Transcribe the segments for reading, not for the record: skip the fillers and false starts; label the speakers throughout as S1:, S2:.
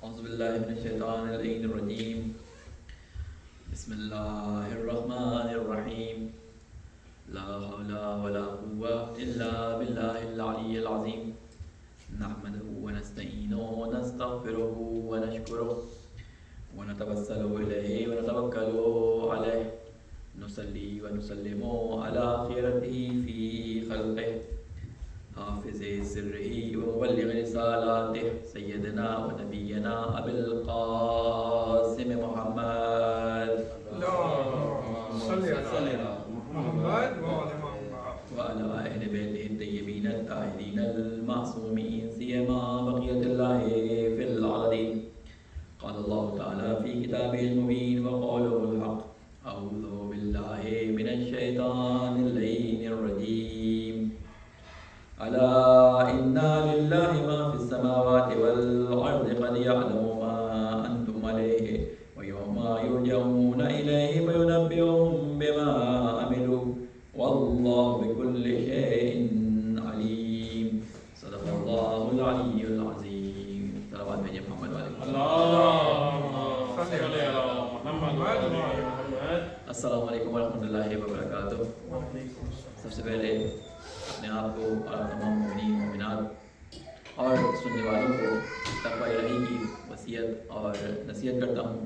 S1: اعوذ باللہ من الشیطان الرجیم بسم اللہ الرحمن الرحیم لا حول ولا قوة الا باللہ العلی العظیم نحمده ونستعینه ونستغفره ونشکره ونتوسل الیہ ونتوکل علیہ نصلی ونسلم علی خیرته فی خلقہ حافظ سرہ ومبلغ رسالاتہ سیدنا و نبینا ابی القاسم محمد وعلى اہل بیتہ الطیبین الطاہرین المعصومین سیما بقیۃ اللہ فی الارضین قال اللہ تعالی فی کتابہ المبین وقوله الحق اعوذ باللہ من الشیطان اللعین الرجیم الا ان للہ ما فی السماوات والارض قد یعلم ما انتم علیہ ویوم یرجعون الیہ فینبئهم بما عملوا واللہ بکل شیء علیم صدق اللہ العلی العظیم. صلوات بھیجیں محمد والے. السلام علیکم ورحمۃ اللہ وبرکاتہ. سب سے پہلے اپنے آپ کو اور تمام مومنین مومنات اور سننے والوں کو تقوی الہی کی وصیت اور نصیحت کرتا ہوں،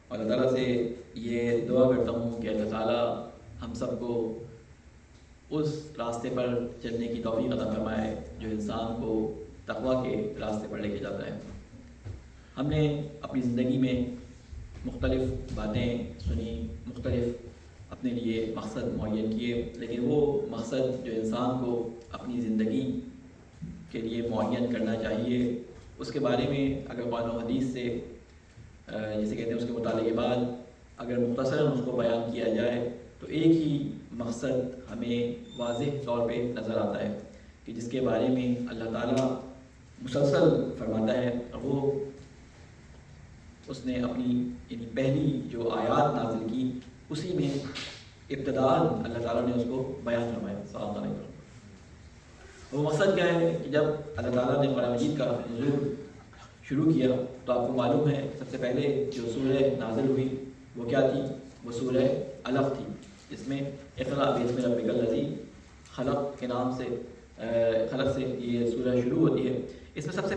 S1: اور اللہ تعالیٰ سے یہ دعا کرتا ہوں کہ اللہ تعالیٰ ہم سب کو اس راستے پر چلنے کی توفیق عطا فرمائے جو انسان کو تقوی کے راستے پر لے کے جاتا ہے. ہم نے اپنی زندگی میں مختلف باتیں سنی، مختلف اپنے لیے مقصد معین کیے، لیکن وہ مقصد جو انسان کو اپنی زندگی کے لیے معین کرنا چاہیے اس کے بارے میں اگر قرآن و حدیث سے جسے کہتے ہیں اس کے مطالعے کے بعد اگر مختصراً اس کو بیان کیا جائے تو ایک ہی مقصد ہمیں واضح طور پہ نظر آتا ہے کہ جس کے بارے میں اللہ تعالیٰ مسلسل فرماتا ہے، اور وہ اس نے اپنی یعنی پہلی جو آیات نازل کی اسی میں ابتداءً اللہ تعالیٰ نے اس کو بیان فرمایا. السلام علیکم. وہ مقصد کیا ہے کہ جب اللہ تعالیٰ نے قرآن مجید کا نزول شروع کیا تو آپ کو معلوم ہے سب سے پہلے جو سورہ نازل ہوئی وہ کیا تھی؟ وہ سورہ علق تھی، جس میں اقرأ باسم ربک الذی خلق کے نام سے خلق سے یہ سورہ شروع ہوتی ہے. اس میں سب سے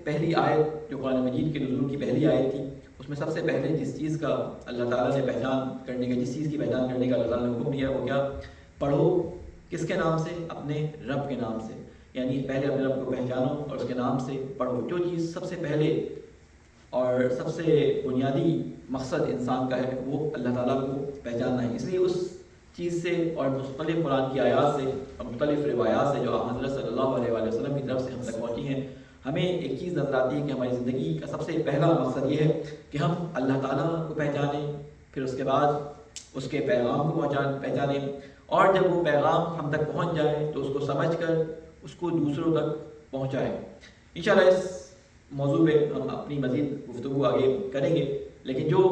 S1: پہلی آیت جو قرآن مجید کے نزول کی پہلی آیت تھی، اس میں سب سے پہلے جس چیز کا اللہ تعالیٰ نے پہچان کرنے کا اللہ تعالیٰ نے حکم دیا وہ کیا؟ پڑھو. کس کے نام سے؟ اپنے رب کے نام سے. یعنی پہلے اپنے رب کو پہچانو اور اس کے نام سے پڑھو. جو چیز سب سے پہلے اور سب سے بنیادی مقصد انسان کا ہے وہ اللہ تعالیٰ کو پہچاننا ہے. اس لیے اس چیز سے اور مختلف قرآن کی آیات سے اور مختلف روایات سے جو حضرت صلی اللہ علیہ وآلہ وسلم کی طرف سے ہم تک پہنچی ہیں، ہمیں ایک چیز نظر آتی ہے کہ ہماری زندگی کا سب سے پہلا مقصد یہ ہے کہ ہم اللہ تعالیٰ کو پہچانیں، پھر اس کے بعد اس کے پیغام کو پہچانیں، اور جب وہ پیغام ہم تک پہنچ جائے تو اس کو سمجھ کر اس کو دوسروں تک پہنچائیں. انشاءاللہ اس موضوع پہ ہم اپنی مزید گفتگو آگے کریں گے، لیکن جو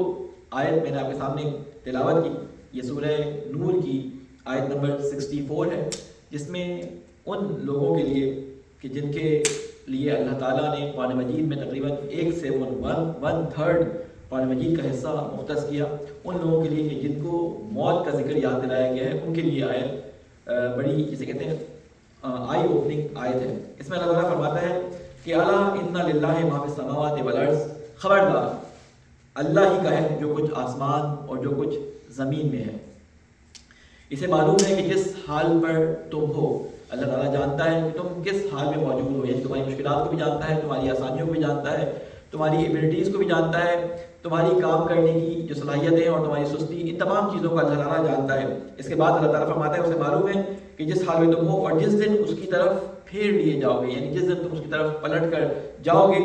S1: آیت میں نے آپ کے سامنے تلاوت کی یہ سورہ نور کی آیت نمبر 64 ہے، جس میں ان لوگوں کے لیے کہ جن کے لیے اللہ تعالیٰ نے قرآن مجید میں تقریباً 1/3 قرآن مجید کا حصہ مختص کیا، ان لوگوں کے لیے کہ جن کو موت کا ذکر یاد دلایا گیا ہے، ان کے لیے آیت بڑی جسے کہتے ہیں آئی اوپننگ آیت ہے. اس میں اللہ تعالیٰ فرماتا ہے کہ الا ان للہ ما فی السماوات والارض، خبردار اللہ ہی کا ہے جو کچھ آسمان اور جو کچھ زمین میں ہے. اسے معلوم ہے کہ جس حال پر تم ہو، اللہ تعالیٰ جانتا ہے کہ تم کس حال میں موجود ہو، یعنی تمہاری مشکلات کو بھی جانتا ہے، تمہاری آسانیوں کو بھی جانتا ہے، تمہاری ایبلٹیز کو بھی جانتا ہے، تمہاری کام کرنے کی جو صلاحیتیں اور تمہاری سستی، ان تمام چیزوں کو اللہ تعالیٰ جانتا ہے. اس کے بعد اللہ تعالیٰ فرماتا ہے اسے معلوم ہے کہ جس حال میں تم ہو اور جس دن اس کی طرف پھیر لیے جاؤ گے، یعنی جس دن تم اس کی طرف پلٹ کر جاؤ گے،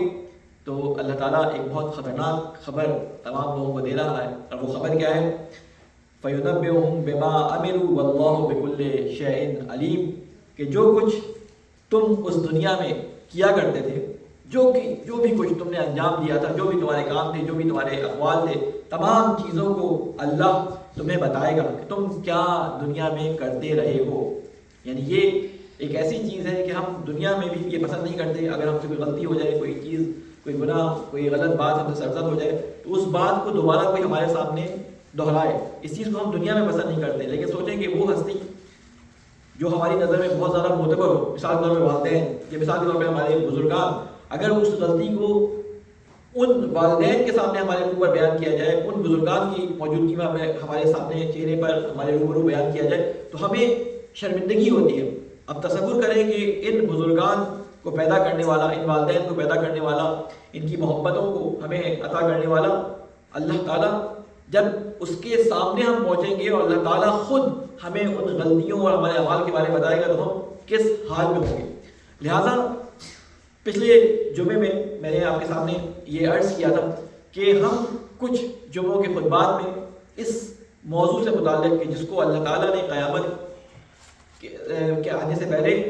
S1: تو اللہ تعالیٰ ایک بہت خطرناک خبر تمام لوگوں کو دے رہا ہے. اور وہ خبر کیا ہے؟ فَيُنَبِّئُهُم بِمَا عَمِلُوا وَاللَّهُ بِكُلِّ شَيْءٍ عَلِيمٌ، کہ جو کچھ تم اس دنیا میں کیا کرتے تھے، جو بھی کچھ تم نے انجام دیا تھا، جو بھی تمہارے کام تھے، جو بھی تمہارے اقوال تھے، تمام چیزوں کو اللہ تمہیں بتائے گا کہ تم کیا دنیا میں کرتے رہے ہو. یعنی یہ ایک ایسی چیز ہے کہ ہم دنیا میں بھی یہ پسند نہیں کرتے. اگر ہم سے کوئی غلطی ہو جائے، کوئی گناہ کوئی غلط بات ہم سے سرزد ہو جائے تو اس بات کو دوبارہ کوئی ہمارے سامنے دہرائے. اس چیز کو ہم دنیا میں پسند نہیں کرتے، لیکن سوچیں کہ وہ ہستی جو ہماری نظر میں بہت زیادہ معتبر ہو، مثال کے طور پہ والدین یا مثال کے طور پہ ہمارے بزرگان، اگر اس غلطی کو ان والدین کے سامنے ہمارے اوپر بیان کیا جائے، ان بزرگان کی موجودگی میں ہمارے سامنے چہرے پر ہمارے روبرو بیان کیا جائے تو ہمیں شرمندگی ہوتی ہے. اب تصور کریں کہ ان بزرگان کو پیدا کرنے والا، ان والدین کو پیدا کرنے والا، ان کی محبتوں کو ہمیں عطا کرنے والا اللہ تعالیٰ، جب اس کے سامنے ہم پہنچیں گے اور اللہ تعالیٰ خود ہمیں ان غلطیوں اور ہمارے اعمال کے بارے میں بتائے گا تو ہم کس حال میں ہوں گے. لہٰذا پچھلے جمعے میں نے آپ کے سامنے یہ عرض کیا تھا کہ ہم کچھ جمعوں کے خطبات میں اس موضوع سے متعلق کہ جس کو اللہ تعالیٰ نے قیامت کے آنے سے پہلے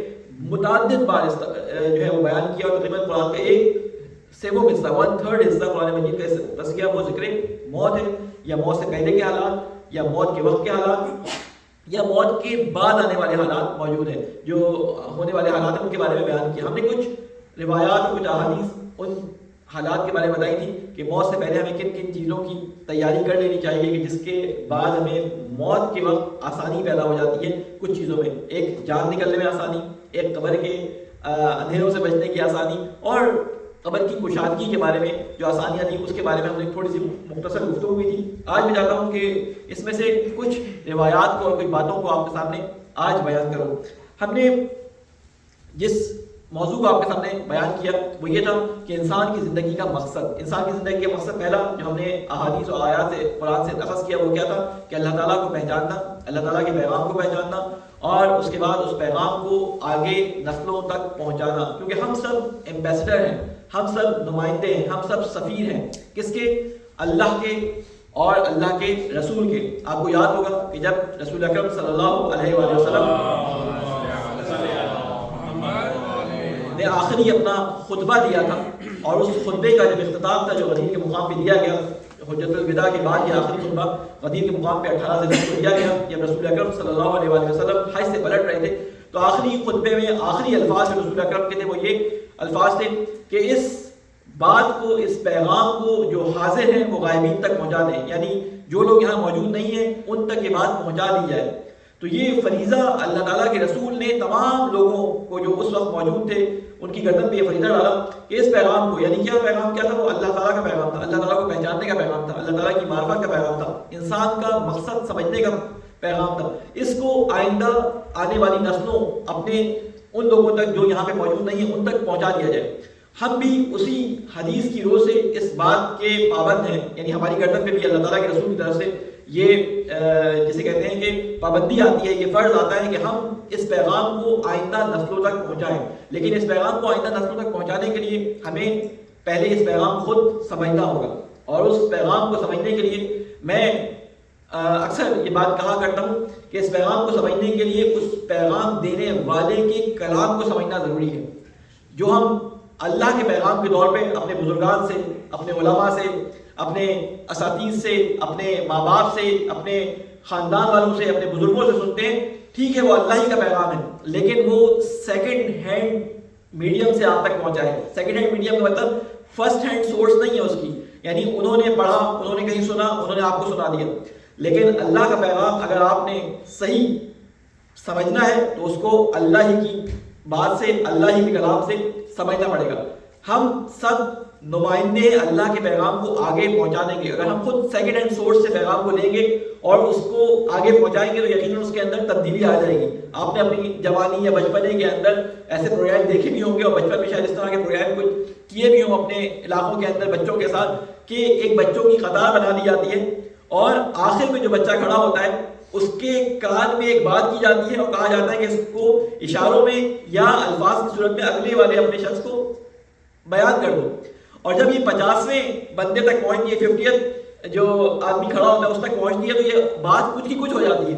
S1: متعدد بار جو ہے وہ بیان کیا، اور تقریباً قرآن کا 1/7 حصہ 1/3 حصہ قرآن مجید کا تذکیہ وہ ذکر موت ہے، یا موت سے پہلے کے حالات، یا موت کے وقت کے حالات، یا موت کے بعد آنے والے حالات موجود ہیں، جو ہونے والے حالات ہیں ان کے بارے میں بیان کیا. ہم نے کچھ روایات، کچھ احادیث ان حالات کے بارے میں بتائی تھی کہ موت سے پہلے ہمیں کن کن چیزوں کی تیاری کر لینی چاہیے کہ جس کے بعد ہمیں موت کے وقت آسانی پیدا ہو جاتی ہے. کچھ چیزوں میں ایک جان نکلنے میں آسانی، ایک قبر کے اندھیروں سے بچنے کی آسانی، اور قبر کی کشادگی کے بارے میں جو آسانیاں تھیں اس کے بارے میں ہم نے تھوڑی سی مختصر گفتگو ہوئی تھی. آج میں چاہتا ہوں کہ اس میں سے کچھ روایات کو اور کچھ باتوں کو آپ کے سامنے آج بیان کروں. ہم نے جس موضوع کو آپ کے سامنے بیان کیا وہ یہ تھا کہ انسان کی زندگی کا مقصد، انسان کی زندگی کا مقصد پہلا جو ہم نے احادیث اور آیات سے قرآن سے اخذ کیا وہ کیا تھا کہ اللہ تعالیٰ کو پہچاننا، اللہ تعالیٰ کے پیغام کو پہچاننا، اور اس کے بعد اس پیغام کو آگے نسلوں تک پہنچانا. کیونکہ ہم سب ایمبیسڈر ہیں، ہم سب نمائندے ہیں، ہم سب سفیر ہیں. کس کے؟ اللہ کے اور اللہ کے رسول کے. آپ کو یاد ہوگا کہ جب رسول اکرم صلی اللہ علیہ وآلہ وسلم نے آخری اپنا خطبہ دیا تھا، اور اس خطبے کا جب اختتام تھا جو غدیر کے مقام پہ دیا گیا، حجت الوداع کے بعد یہ آخری خطبہ غدیر کے مقام پہ 18 ذی کو دیا گیا جب رسول اکرم صلی اللہ علیہ وآلہ وسلم حج سے پلٹ رہے تھے. تو آخری خطبے میں آخری الفاظ جو رسول اکرم کے تھے وہ یہ الفاظ تھے کہ اس بات کو، اس پیغام کو جو حاضر ہیں وہ غائبین تک پہنچا دیں، یعنی جو لوگ یہاں موجود نہیں ہیں ان تک یہ بات پہنچا دی جائے. تو یہ فریضہ اللہ تعالیٰ کے رسول نے تمام لوگوں کو جو اس وقت موجود تھے ان کی گردن پہ یہ فریضہ ڈالا کہ اس پیغام کو، یعنی کیا پیغام کیا تھا؟ وہ اللہ تعالیٰ کا پیغام تھا، اللہ تعالیٰ کو پہچاننے کا پیغام تھا، اللہ تعالیٰ کی معرفت کا پیغام تھا، انسان کا مقصد سمجھنے کا پیغام تھا. اس کو آئندہ آنے والی نسلوں، اپنے ان لوگوں تک جو یہاں پہ موجود نہیں ہیں ان تک پہنچا دیا جائے. ہم بھی اسی حدیث کی روح سے اس بات کے پابند ہیں، یعنی ہماری گردن پہ بھی اللہ تعالیٰ کے رسول کی طرف سے یہ جسے کہتے ہیں کہ پابندی آتی ہے، یہ فرض آتا ہے کہ ہم اس پیغام کو آئندہ نسلوں تک پہنچائیں. لیکن اس پیغام کو آئندہ نسلوں تک پہنچانے کے لیے ہمیں پہلے اس پیغام خود سمجھنا ہوگا، اور اس پیغام کو سمجھنے کے لیے میں اکثر یہ بات کہا کرتا ہوں کہ اس پیغام کو سمجھنے کے لیے اس پیغام دینے والے کے کلام کو سمجھنا ضروری ہے. جو ہم اللہ کے پیغام کے طور پہ اپنے بزرگان سے، اپنے علماء سے، اپنے اساتذہ سے، اپنے ماں باپ سے، اپنے خاندان والوں سے، اپنے بزرگوں سے سنتے ہیں، ٹھیک ہے وہ اللہ ہی کا پیغام ہے، لیکن وہ سیکنڈ ہینڈ میڈیم سے آپ تک پہنچا ہے. سیکنڈ ہینڈ میڈیم کا مطلب فرسٹ ہینڈ سورس نہیں ہے اس کی، یعنی انہوں نے پڑھا، انہوں نے کہیں سنا، انہوں نے آپ کو سنا دیا. لیکن اللہ کا پیغام اگر آپ نے صحیح سمجھنا ہے تو اس کو اللہ ہی کی بات سے، اللہ ہی کے کلام سے سمجھنا پڑے گا. ہم سب نمائندے اللہ کے پیغام کو آگے پہنچانے کے. اگر ہم خود سیکنڈ ہینڈ سورس سے پیغام کو لیں گے اور اس کو آگے پہنچائیں گے تو یقیناً اس کے اندر تبدیلی آ جائے گی. آپ نے اپنی جوانی یا بچپنے کے اندر ایسے پروجیکٹ دیکھے بھی ہوں گے، اور بچپن میں شاید اس طرح کے پروجیکٹ کچھ کیے بھی ہوں اپنے علاقوں کے اندر بچوں کے ساتھ، کہ ایک بچوں کی قطار بنا دی جاتی ہے اور آخر میں جو بچہ کھڑا ہوتا ہے اس کے کان میں ایک بات کی جاتی ہے اور کہا جاتا ہے کہ اس کو اشاروں میں یا الفاظ کی صورت میں اگلے والے اپنے شخص کو بیان کر دو. اور جب یہ 50ویں بندے تک پہنچتی ہے، 50th جو آدمی کھڑا ہوتا ہے اس تک پہنچتی ہے، تو یہ بات کچھ کی کچھ ہو جاتی ہے.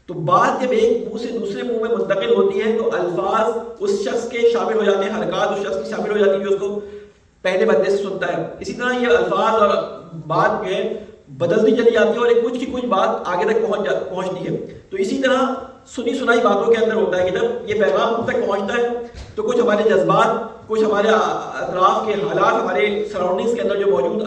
S1: تو بات جب ایک منہ سے دوسرے منہ میں منتقل ہوتی ہے تو الفاظ اس شخص کے شامل ہو جاتے ہیں، حرکات اس شخص کی شامل ہو جاتی ہیں جو اس کو پہلے بندے سے سنتا ہے. اسی طرح یہ الفاظ اور بات جو ہے بدلتی چلی جاتی ہے اور ایک کچھ کی کچھ بات آگے تک پہنچتی ہے. تو اسی طرح سنی سنائی باتوں کے اندر ہوتا ہے کہ جب یہ پیغام ہم تک پہنچتا ہے تو کچھ ہمارے جذبات،
S2: کچھ ہمارے اطراف کے حالات، ہمارے سراؤنڈنگس کے اندر جو موجود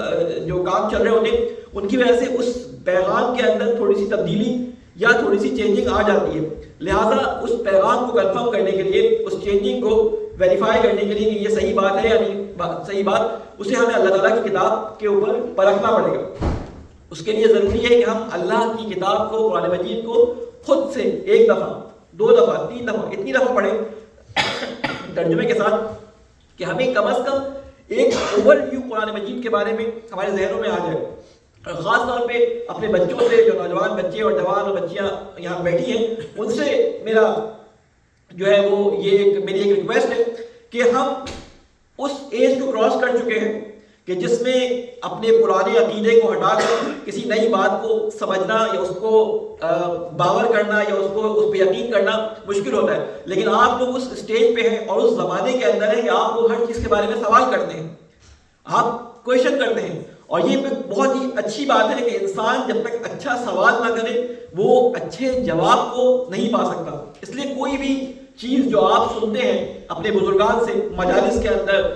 S2: جو کام چل رہے ہوتے ہیں، ان کی وجہ سے اس پیغام کے اندر تھوڑی سی تبدیلی یا تھوڑی سی چینجنگ آ جاتی ہے. لہٰذا اس پیغام کو کنفرم کرنے کے لیے، اس چینجنگ کو ویریفائی کرنے کے لیے کہ یہ صحیح بات ہے یا نہیں صحیح بات، اسے ہمیں اللہ تعالیٰ کی کتاب کے اوپر پرکھنا پڑے گا. اس کے لیے ضروری ہے کہ ہم اللہ کی کتاب کو، قرآن مجید کو خود سے 1 دفعہ 2 دفعہ 3 دفعہ اتنی دفعہ پڑھیں ترجمے کے ساتھ کہ ہمیں کم از کم ایک اوور ویو قرآن مجید کے بارے میں ہمارے ذہنوں میں آ جائے. اور خاص طور پہ اپنے بچوں سے، جو نوجوان بچے اور جوان اور بچیاں یہاں بیٹھی ہیں، ان سے میرا جو ہے وہ میری ایک ریکویسٹ ہے کہ ہم اس ایج کو کراس کر چکے ہیں کہ جس میں اپنے پرانے عقیدے کو ہٹا کر کسی نئی بات کو سمجھنا یا اس کو باور کرنا یا اس پہ یقین کرنا مشکل ہوتا ہے. لیکن آپ لوگ اس اسٹیج پہ ہیں اور اس زمانے کے اندر ہیں کہ آپ لوگ ہر چیز کے بارے میں سوال کرتے ہیں، آپ کویشچن کرتے ہیں. اور یہ بہت ہی اچھی بات ہے کہ انسان جب تک اچھا سوال نہ کرے وہ اچھے جواب کو نہیں پا سکتا. اس لیے کوئی بھی چیز جو آپ سنتے ہیں اپنے بزرگان سے، مجالس کے اندر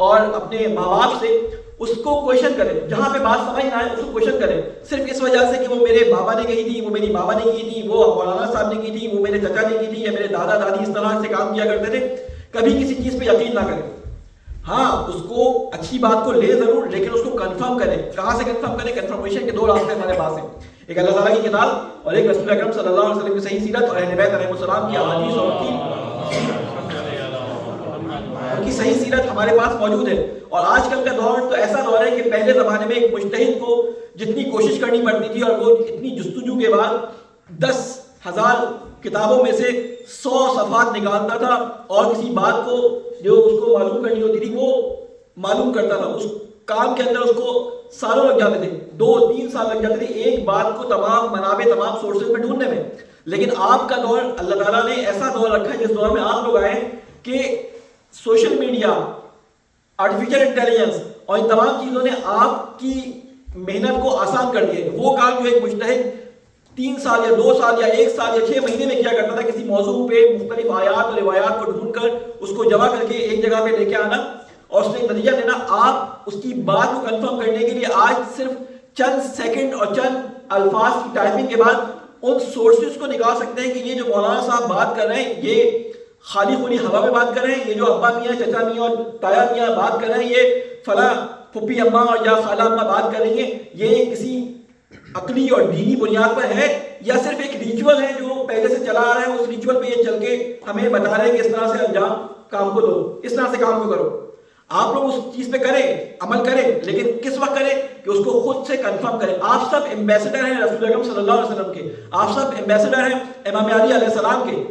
S2: اور اپنے ماں باپ سے، اس کو کویشچن کریں. جہاں پہ بات سمجھ نہ آئے اس کو کویشچن کریں، صرف اس وجہ سے کہ وہ میرے بابا نے کہی تھی، وہ میری ماما نے کی تھی، وہ مولانا صاحب نے کی تھی، وہ میرے چچا نے کی تھی، یا میرے دادا دادی اس طرح سے کام کیا کرتے تھے. کبھی کسی چیز پہ یقین نہ کریں. ہاں اس کو اچھی بات کو لے ضرور، لیکن اس کو کنفرم کریں. کہاں سے کنفرم کریں؟ کنفرمیشن کے 2 راستے ہمارے پاس ہیں، ایک اللہ تعالیٰ کی کتاب اور ایک رسول اکرم صلی اللہ علیہ وسلم کی صحیح سیرت اور اہل بیت علیہ السلام کی احادیث اور ان کی صحیح سیرت ہمارے پاس موجود ہے. اور آج کل کا دور تو ایسا دور ہے کہ پہلے زمانے میں ایک مجتہد کو جتنی کوشش کرنی پڑتی تھی اور وہ اتنی جستجو کے بعد 10,000 کتابوں میں سے 100 صفحات نکالتا تھا اور کسی بات کو جو اس کو معلوم کرنی ہوتی تھی وہ معلوم کرتا تھا. اس کام کے اندر اس کو سالوں لگ جاتے تھے، 2-3 سال لگ جاتے تھے ایک بات کو تمام منابع، تمام سورسز میں ڈھونڈنے میں. لیکن آپ کا دور، اللہ تعالیٰ نے ایسا دور رکھا ہے جس دور میں آپ لوگ آئے کہ سوشل میڈیا، آرٹیفیشل انٹیلیجنس اور ان تمام چیزوں نے آپ کی محنت کو آسان کر دیا. وہ کام جو ایک مجتہد 3 سال یا 2 سال یا 1 سال یا 6 مہینے میں کیا کرتا تھا، کسی موضوع پہ مختلف آیات اور روایات کو ڈھونڈ کر اس کو جمع کر کے ایک جگہ پہ لے کے آنا اور اس میں نتیجہ دینا، آپ اس کی بات کو کنفرم کرنے کے لیے آج صرف چند سیکنڈ اور چند الفاظ کی ٹائپنگ کے بعد ان سورسز کو نکال سکتے ہیں کہ یہ جو مولانا صاحب بات کر رہے ہیں یہ خالی خونی ہوا میں بات کر رہے ہیں، یہ جو ابا میاں، چچا میاں اور تایا میاں بات کر رہے ہیں، یہ فلاں پھپھی اماں اور یا خالہ اماں بات کر رہی ہیں، یہ کسی عقلی اور دینی بنیاد پر ہے یا صرف ایک ریچول ہے جو پہلے سے چلا آ رہا ہے. اس ریچول پہ یہ چل کے ہمیں بتا رہے ہیں کہ اس طرح سے انجام کام کو دو، اس طرح سے کام کو کرو. آپ لوگ اس چیز پہ کریں، عمل کریں، لیکن کس وقت کریں کہ اس کو خود سے کنفرم کریں. آپ سب ایمبیسڈر ہیں رسول اکرم صلی اللہ علیہ وسلم کے، آپ سب ایمبیسڈر ہیں امام علی علیہ السلام کے.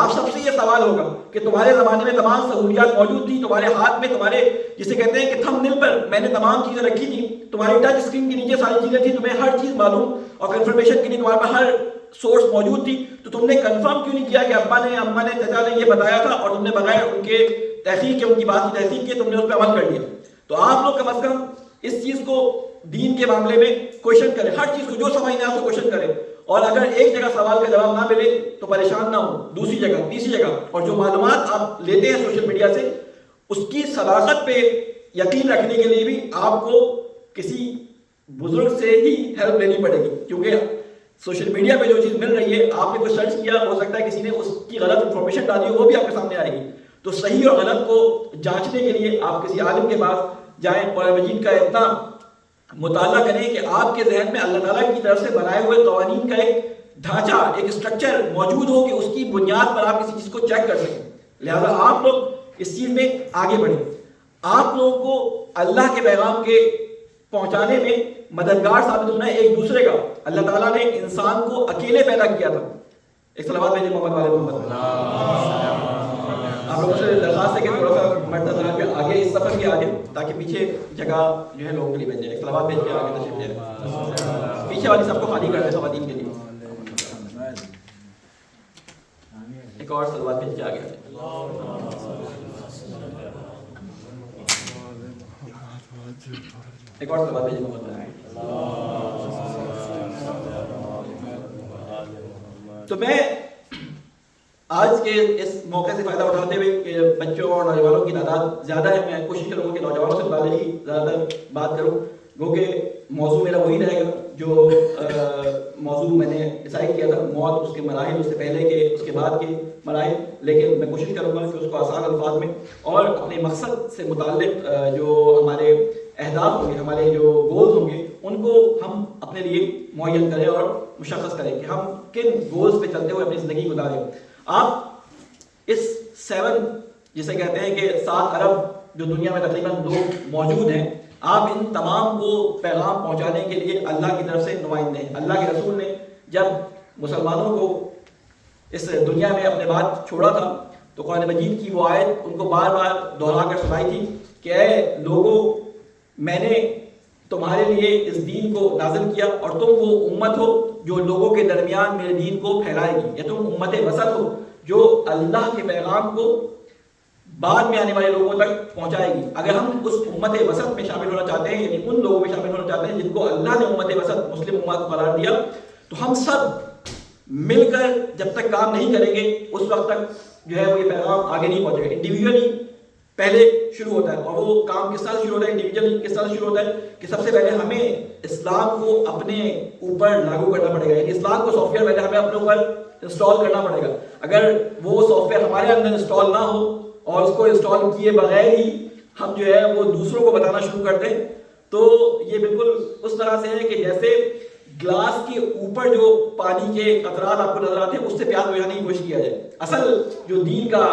S2: آپ سب سے یہ سوال ہوگا کہ تمہارے زمانے میں تمام سہولیات موجود تھی، تمہارے ہاتھ میں، تمہارے جسے کہتے ہیں کہ تھم نیل پر میں نے تمام چیزیں رکھی تھی، تمہاری ٹچ اسکرین کے نیچے ساری چیزیں تھیں، تمہیں ہر چیز معلوم اور کنفرمیشن کے لیے تمہارے پاس ہر سورس موجود تھی، تو تم نے کنفرم کیوں نہیں کیا کہ ابا نے، اماں نے، چچا نے یہ بتایا تھا اور تم نے بغیر ان کے تحقیق کے، ان کی بات کی تحقیق کے تم نے اس پہ عمل کر لیا. تو آپ لوگ کم از کم اس چیز کو دین کے معاملے میں کوشچن کریں، ہر چیز کو جو سمجھنا ہے اس کو کوشچن کریں. اور اگر ایک جگہ سوال کا جواب نہ ملے تو پریشان نہ ہو، دوسری جگہ، تیسری جگہ. اور جو معلومات آپ لیتے ہیں سوشل میڈیا سے اس کی صداقت پہ یقین رکھنے کے لیے بھی آپ کو کسی بزرگ سے ہی ہیلپ لینی پڑے گی، کیونکہ سوشل میڈیا پہ جو چیز مل رہی ہے، آپ نے کوئی سرچ کیا، ہو سکتا ہے کسی نے اس کی غلط انفارمیشن ڈالی ہو، وہ بھی آپ کے سامنے آئے گی. تو صحیح اور غلط کو جانچنے کے لیے آپ کسی عالم کے پاس جائیں، قرآن مجید کا اتنا مطالعہ کریں کہ آپ کے ذہن میں اللہ تعالیٰ کی طرف سے بنائے ہوئے قوانین کا ایک ڈھانچہ، ایک اسٹرکچر موجود ہو کہ اس کی بنیاد پر آپ کسی چیز کو چیک کر سکیں. لہذا آپ لوگ اس چیز میں آگے بڑھیں. آپ لوگوں کو اللہ کے پیغام کے پہنچانے میں مددگار ثابت ہونا ہے ایک دوسرے کا. اللہ تعالیٰ نے انسان کو اکیلے پیدا کیا تھا. ایک صلوات بھیجیں محمد والے محمد. آپ لوگوں سے درخواست ہے کہ تھوڑا سا مرتبہ کے آگے اس سفر کے آگے، تاکہ پیچھے جگہ جو ہے لوگوں کے لیے بن جائے. ایک صلوات بھیج کے آگے تشریف لے آئے. پیچھے والی سب کو خالی کر دیں خواتین کے لیے. ایک اور صلوات بھیج کے آگے. ایک اور صلوات بھیجیں محمد. تو میں آج کے اس موقع سے فائدہ اٹھاتے ہوئے کہ بچوں اور نوجوانوں کی تعداد زیادہ ہے، میں کوشش کروں گا کہ نوجوانوں سے متعلق ہی زیادہ تر بات کروں، کیونکہ موضوع میرا وہی رہے گا جو موضوع میں نے ڈیسائیڈ کیا تھا، موت، اس کے مراحل، اس سے پہلے کے، اس کے بعد کے مراحل، لیکن میں کوشش کروں گا کہ اس کو آسان الفاظ میں اور اپنے مقصد سے متعلق جو ہمارے اہداف ہوں گے، ہمارے جو گولز ہوں گے، ان کو ہم اپنے لیے معین کریں اور مشخص کریں کہ ہم کن گولز پہ چلتے ہوئے اپنی زندگی گزاریں۔ آپ اس 7 جسے کہتے ہیں کہ 7 ارب جو دنیا میں تقریباً لوگ موجود ہیں، آپ ان تمام کو پیغام پہنچانے کے لیے اللہ کی طرف سے نمائندے ہیں۔ اللہ کے رسول نے جب مسلمانوں کو اس دنیا میں اپنے بعد چھوڑا تھا تو قرآن مجید کی وہ آیت ان کو بار بار دہرا کر سنائی تھی کہ اے لوگوں، میں نے تمہارے لیے اس دین کو نازل کیا اور تم وہ امت ہو جو لوگوں کے درمیان میرے دین کو پھیلائے گی، یا تم امت وسط ہو جو اللہ کے پیغام کو بعد میں آنے والے لوگوں تک پہنچائے گی۔ اگر ہم اس امت وسط میں شامل ہونا چاہتے ہیں، یعنی ان لوگوں میں شامل ہونا چاہتے ہیں جن کو اللہ نے امت وسط، مسلم امت قرار دیا، تو ہم سب مل کر جب تک کام نہیں کریں گے اس وقت تک جو ہے وہ یہ پیغام آگے نہیں پہنچے گا۔ انڈیویجولی پہلے شروع ہوتا ہے، اور وہ کام کس طرح شروع ہوتا ہے، انڈیویجولی کس طرح شروع ہوتا ہے کہ سب سے پہلے ہمیں اسلام کو اپنے اوپر لاگو کرنا پڑے گا، یعنی اسلام کو سافٹ ویئر پہلے ہمیں اپنے اوپر انسٹال کرنا پڑے گا۔ اگر وہ سافٹ ویئر ہمارے اندر انسٹال نہ ہو اور اس کو انسٹال کیے بغیر ہی ہم جو ہے وہ دوسروں کو بتانا شروع کر دیں، تو یہ بالکل اس طرح سے ہے کہ جیسے گلاس کے اوپر جو پانی کے قطرات آپ کو نظر آتے ہیں اس سے پیاس بجھانے کی کوشش کیا جائے۔ اصل جو دین کا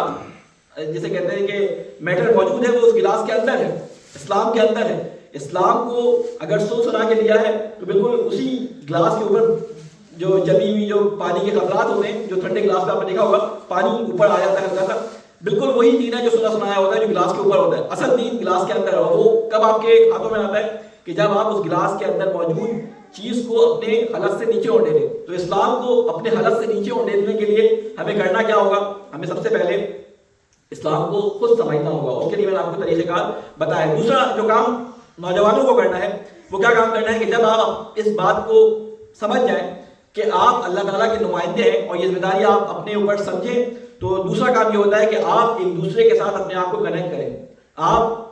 S2: جسے کہتے ہیں کہ میٹر موجود ہے وہ اس گلاس کے اندر ہے، اسلام کے اندر ہے۔ اسلام کو اگر سنا کے لیا ہے تو بالکل اسی گلاس کے اوپر جو جمی ہوئی جو پانی کے قطرات ہوتے ہیں، جو ٹھنڈے گلاس پہ آپ نے دیکھا ہوگا پانی اوپر آ جاتا ہے ہلکا سا، بالکل وہی دین ہے جو سنایا ہوتا ہے جو گلاس کے اوپر ہوتا ہے۔ اصل دین گلاس کے اندر ہے، اور وہ کب آپ کے ہاتھوں میں آتا ہے کہ جب آپ اس گلاس کے اندر موجود چیز کو اپنے حلق سے نیچے اونڈے دیں۔ تو اسلام کو اپنے حلق سے نیچے اونڈے دینے کے لیے ہمیں کرنا کیا ہوگا؟ ہمیں سب سے پہلے اسلام کو خود سمجھنا ہوگا، اس کے لیے میں نے آپ کو طریقہ کار بتایا۔ دوسرا جو کام نوجوانوں کو کرنا ہے وہ کیا کام کرنا ہے کہ جب آپ اس بات کو سمجھ جائیں کہ آپ اللہ تعالیٰ کے نمائندے ہیں اور یہ ذمہ داری آپ اپنے اوپر سمجھیں، تو دوسرا کام یہ ہوتا ہے کہ آپ ایک دوسرے کے ساتھ اپنے آپ کو کنیکٹ کریں۔ آپ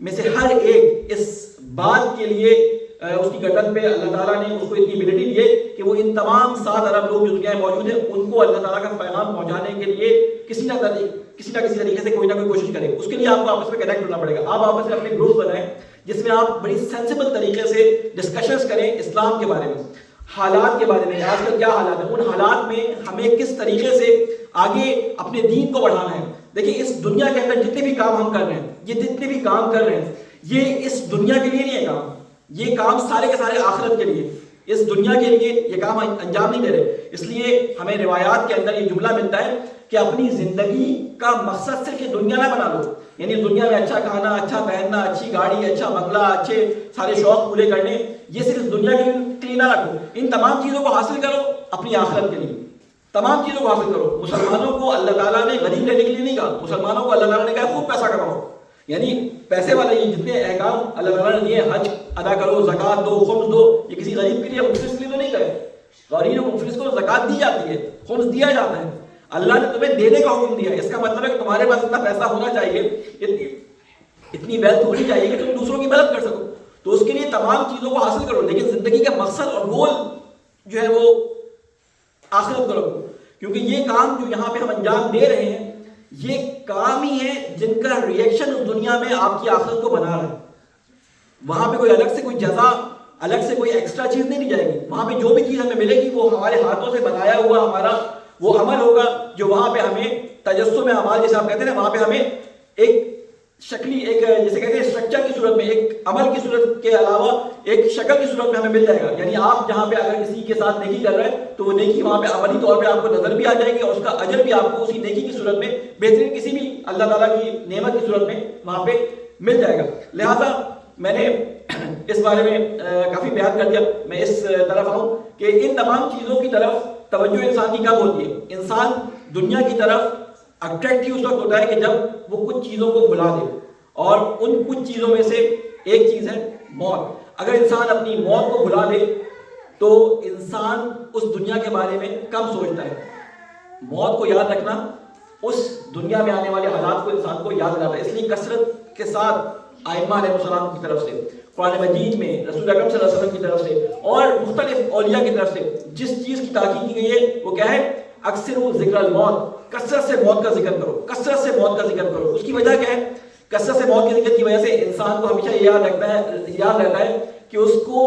S2: میں سے ہر ایک اس بات کے لیے اس کی گردن پہ اللہ تعالیٰ نے اس کو اتنی ایبلٹی دی ہے کہ وہ ان تمام 7 ارب لوگ جو دنیا میں موجود ہیں ان کو اللہ تعالیٰ کا پیغام پہنچانے کے لیے کسی نہ کسی طریقے سے کوئی نہ کوئی کوشش کرے۔ اس کے لیے آپ کو آپس میں کنیکٹ ہونا پڑے گا۔ آپ آپس میں اپنے گروپ بنائیں جس میں آپ بڑی سینسیبل طریقے سے ڈسکشنز کریں اسلام کے بارے میں، حالات کے بارے میں، آج کل کیا حالات ہیں، ان حالات میں ہمیں کس طریقے سے آگے اپنے دین کو بڑھانا ہے۔ دیکھیں اس دنیا کے اندر جتنے بھی کام ہم کر رہے ہیں، یہ جتنے بھی کام کر رہے ہیں، یہ اس دنیا کے لیے نہیں ہے کام، یہ کام سارے کے سارے آخرت کے لیے، اس دنیا کے لیے یہ کام انجام نہیں دے رہے۔ اس لیے ہمیں روایات کے اندر یہ جملہ ملتا ہے کہ اپنی زندگی کا مقصد صرف یہ دنیا نہ بنا لو، یعنی دنیا میں اچھا کھانا، اچھا پہننا، اچھی گاڑی، اچھا بنگلہ، اچھے سارے شوق پورے کرنے، یہ صرف دنیا کے لیے نہ رکھو۔ ان تمام چیزوں کو حاصل کرو اپنی آخرت کے لیے، تمام چیزوں کو حاصل کرو۔ مسلمانوں کو اللہ تعالیٰ نے غریب رہنے کے لیے نہیں کہا، مسلمانوں کو اللہ تعالیٰ نے کہا خوب پیسہ کماؤ، یعنی پیسے والے یہ جتنے احکام اللہ تعالیٰ نے دیے، حج ادا کرو، زکوٰۃ دو، خمس دو، یہ کسی غریب کے لیے مفلس کے لیے تو نہیں کہے۔ غریب و مفلس کو زکوٰۃ دی جاتی ہے، خمس دیا جاتا ہے، اللہ نے تمہیں دینے کا حکم دیا ہے۔ اس کا مطلب ہے کہ تمہارے پاس اتنا پیسہ ہونا چاہیے، اتنی ویلتھ ہونی چاہیے کہ تم دوسروں کی مدد کر سکو، تو اس کے لیے تمام چیزوں کو حاصل کرو، لیکن زندگی کا مقصد اور گول جو ہے وہ آخرت کو رکھو، کیونکہ یہ کام جو یہاں پہ ہم انجام دے رہے ہیں یہ کام ہی ہے جن کا ریئیکشن اس دنیا میں آپ کی آخرت کو بنا رہا ہے۔ وہاں پہ کوئی الگ سے کوئی جزا، الگ سے کوئی ایکسٹرا چیز نہیں دی جائے گی، وہاں پہ جو بھی چیز ہمیں ملے گی وہ ہمارے ہاتھوں سے بنایا ہوا ہمارا وہ عمل ہوگا، جو وہاں پہ ہمیں تجسم اعمال جیسے آپ کہتے ہیں، وہاں پہ ہمیں ایک شکلی، ایک جیسے کہتے ہیں اسٹرکچر کی صورت میں، ایک عمل کی صورت کے علاوہ ایک شکل کی صورت میں ہمیں مل جائے گا۔ یعنی آپ جہاں پہ اگر کسی کے ساتھ نیکی کر رہے ہیں تو وہ نیکی وہاں پہ عملی طور پہ آپ کو نظر بھی آ جائے گی، اور اس کا اجر بھی آپ کو اسی نیکی کی صورت میں بہترین کسی بھی اللہ تعالیٰ کی نعمت کی صورت میں وہاں پہ مل جائے گا۔ لہٰذا میں نے اس بارے میں کافی بیان کر دیا، میں اس طرف آؤں کہ ان تمام چیزوں کی طرف توجہ انسان کی کب ہوتی ہے؟ انسان دنیا کی طرف اٹریکٹ ہی اس وقت ہوتا ہے کہ جب وہ کچھ چیزوں کو بھلا دے، اور ان کچھ چیزوں میں سے ایک چیز ہے موت۔ اگر انسان اپنی موت کو بھلا دے تو انسان اس دنیا کے بارے میں کم سوچتا ہے۔ موت کو یاد رکھنا اس دنیا میں آنے والے حالات کو انسان کو یاد دلاتا ہے. اس لیے کثرت کے ساتھ ائمہ علیہ السلام کی طرف سے، قرآن مجید میں رسول اکرم صلی اللہ علیہ وسلم کی طرف سے اور مختلف اولیاء کی طرف سے جس چیز کی تاکید کی گئی ہے وہ کیا ہے؟ اکثر ذکر الموت، کثرت سے موت کا ذکر کرو، کثرت سے موت کا ذکر کرو. اس کی وجہ کیا ہے؟ کثرت سے موت کے ذکر کی وجہ سے انسان کو ہمیشہ یاد رہتا ہے کہ اس کو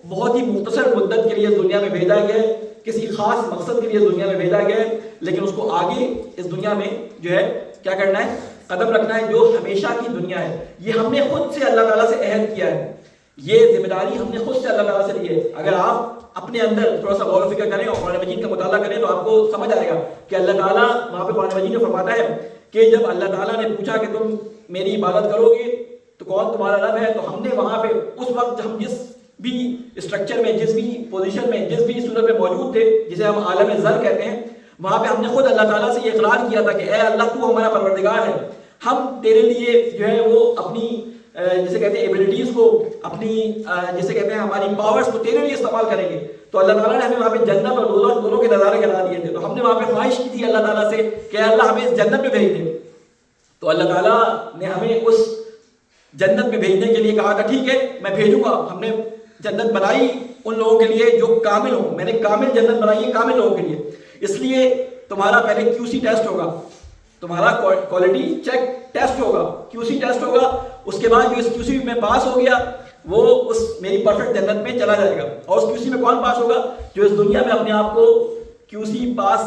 S2: بہت ہی مختصر مدت کے لیے دنیا میں بھیجا گیا ہے، کسی خاص مقصد کے لیے دنیا میں بھیجا گیا ہے، لیکن اس کو آگے اس دنیا میں جو ہے کیا کرنا ہے؟ قدم رکھنا ہے جو ہمیشہ کی دنیا ہے. یہ ہم نے خود سے اللہ تعالیٰ سے عہد کیا ہے، یہ ذمہ داری ہم نے خود سے اللہ تعالیٰ سے لی ہے. اگر آپ اپنے اندر تھوڑا سا غور و فکر کریں اور قرآن مجید کا مطالعہ کریں تو آپ کو سمجھ آئے گا کہ اللہ تعالیٰ وہاں پہ قرآن مجید میں فرماتا ہے کہ جب اللہ تعالیٰ نے پوچھا کہ تم میری عبادت کرو گے تو کون تمہارا رب ہے، تو ہم نے وہاں پہ اس وقت ہم جس بھی اسٹرکچر میں، جس بھی پوزیشن میں، جس بھی صورت میں موجود تھے، جسے ہم عالم ذر کہتے ہیں، وہاں پہ ہم نے خود اللہ تعالیٰ سے یہ اقرار کیا تھا کہ اے اللہ تو ہمارا پروردگار ہے، ہم تیرے لیے جو ہے وہ اپنی جسے کہتے ہیں ایبلٹیز کو، اپنی جسے کہتے ہیں ہماری پاورز کو تیرے لیے استعمال کریں گے. تو اللہ تعالیٰ نے ہمیں وہاں پہ جنت اور دوزخ دونوں کے نظارے کرا دیے تھے. تو ہم نے وہاں پہ خواہش کی تھی اللہ تعالیٰ سے کہ اللہ ہمیں اس جنت میں بھیج دے. تو اللہ تعالیٰ نے ہمیں اس جنت میں بھیجنے کے لیے کہا تھا ٹھیک ہے میں بھیجوں گا. ہم نے جنت بنائی ان لوگوں کے لیے جو کامل ہوں، میں نے کامل جنت بنائی ہے کامل لوگوں کے لیے. اس لیے تمہارا پہلے QC ٹیسٹ ہوگا، تمہارا کوالٹی چیک ٹیسٹ ہوگا، QC ٹیسٹ ہوگا. اس کے بعد جو اس QC میں پاس ہو گیا وہ اس میری پرفیکٹ جنت میں چلا جائے گا. اور اس QC میں کون پاس ہوگا؟ جو اس دنیا میں اپنے آپ کو QC پاس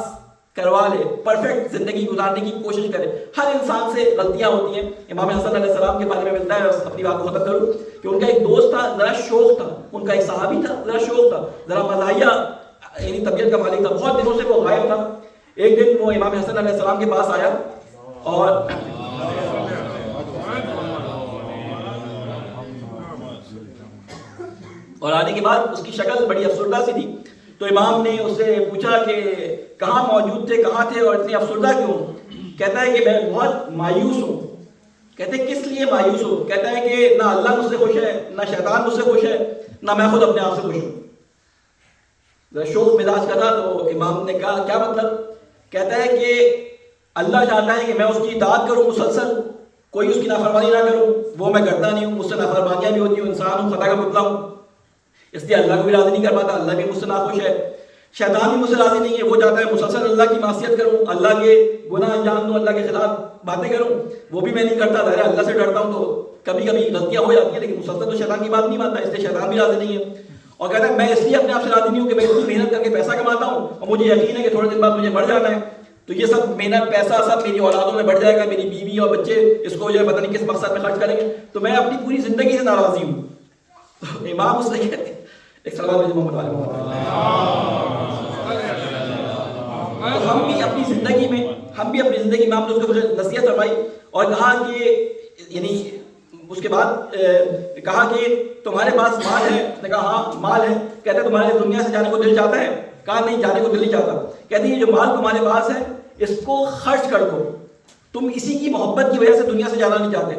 S2: کروا لے، پرفیکٹ زندگی گزارنے کی کوشش کرے. ہر انسان سے غلطیاں ہوتی ہیں. امام حسن علیہ السلام کے بارے میں ملتا ہے، اپنی بات کو ختم کروں، کہ ان کا ایک دوست تھا، ذرا شوخ تھا. ان کا ایک صحابی تھا، ذرا شوخ تھا، ذرا مزاحیہ یعنی طبیعت کا مالک تھا. بہت دنوں سے وہ غائب تھا. ایک دن وہ امام حسن علیہ السلام کے پاس آیا اور آنے کے بعد اس کی شکل بڑی افسردہ سی تھی. تو امام نے اس سے پوچھا کہ کہاں موجود تھے، کہاں تھے اور اتنے افسردہ کیوں؟ کہتا ہے کہ میں بہت مایوس ہوں. کہتے ہیں کس لیے مایوس ہو؟ کہتا ہے کہ نہ اللہ مجھ سے خوش ہے، نہ شیطان مجھ سے خوش ہے، نہ میں خود اپنے آپ سے خوش ہوں. شوخ مزاج کا تھا. تو امام نے کہا کیا مطلب؟ کہتا ہے کہ اللہ چاہتا ہے کہ میں اس کی اطاعت کروں مسلسل، کوئی اس کی نافرمانی نہ کروں، وہ میں کرتا نہیں ہوں. مجھ سے نافرمانیاں بھی ہوتی ہوں، انسان ہوں، خطا کا پتلا ہوں، اس لیے اللہ کو بھی راضی نہیں کر پاتا. اللہ بھی مجھ سے ناخوش ہے. شیطان بھی مجھ سے راضی نہیں ہے، وہ چاہتا ہے مسلسل اللہ کی معصیت کروں، اللہ کے گناہ انجام دوں، اللہ کے خلاف باتیں کروں. وہ بھی میں نہیں کرتا. ظاہر اللہ سے ڈرتا ہوں تو کبھی کبھی غلطیاں ہو جاتی ہیں، لیکن مسلسل تو شیطان کی بات نہیں مانتا، اس لیے شیطان بھی راضی نہیں ہے. اور کہتا ہے میں اس لیے اپنے آپ سے راضی نہیں ہوں کہ میں اتنی محنت کر کے پیسہ کماتا ہوں اور مجھے یقین ہے کہ تھوڑے دن بعد مجھے مر جانا ہے. تو یہ سب محنت پیسہ سب میری اولادوں میں بڑھ جائے گا، میری بیوی اور بچے اس کو جو ہے پتہ نہیں کس مقصد میں خرچ کریں گے، تو میں اپنی پوری زندگی سے ناراضی ہوں. امام اس سے کہتے ہیں ایک سلام علیہ محمد علیہ تو ہم بھی اپنی زندگی میں ہم نے اس کو نصیحت فرمائی اور کہا کہ یعنی اس کے بعد کہا کہ تمہارے پاس مال ہے؟ اس نے کہا ہاں مال ہے. کہتے ہیں تمہارے دنیا سے جانے کو دل چاہتا ہے؟ کہا نہیں جانے کو دل نہیں چاہتا. کہتے ہیں جو مال تمہارے پاس ہے اس کو خرچ کر دو، تم اسی کی محبت کی وجہ سے دنیا سے جانا نہیں چاہتے.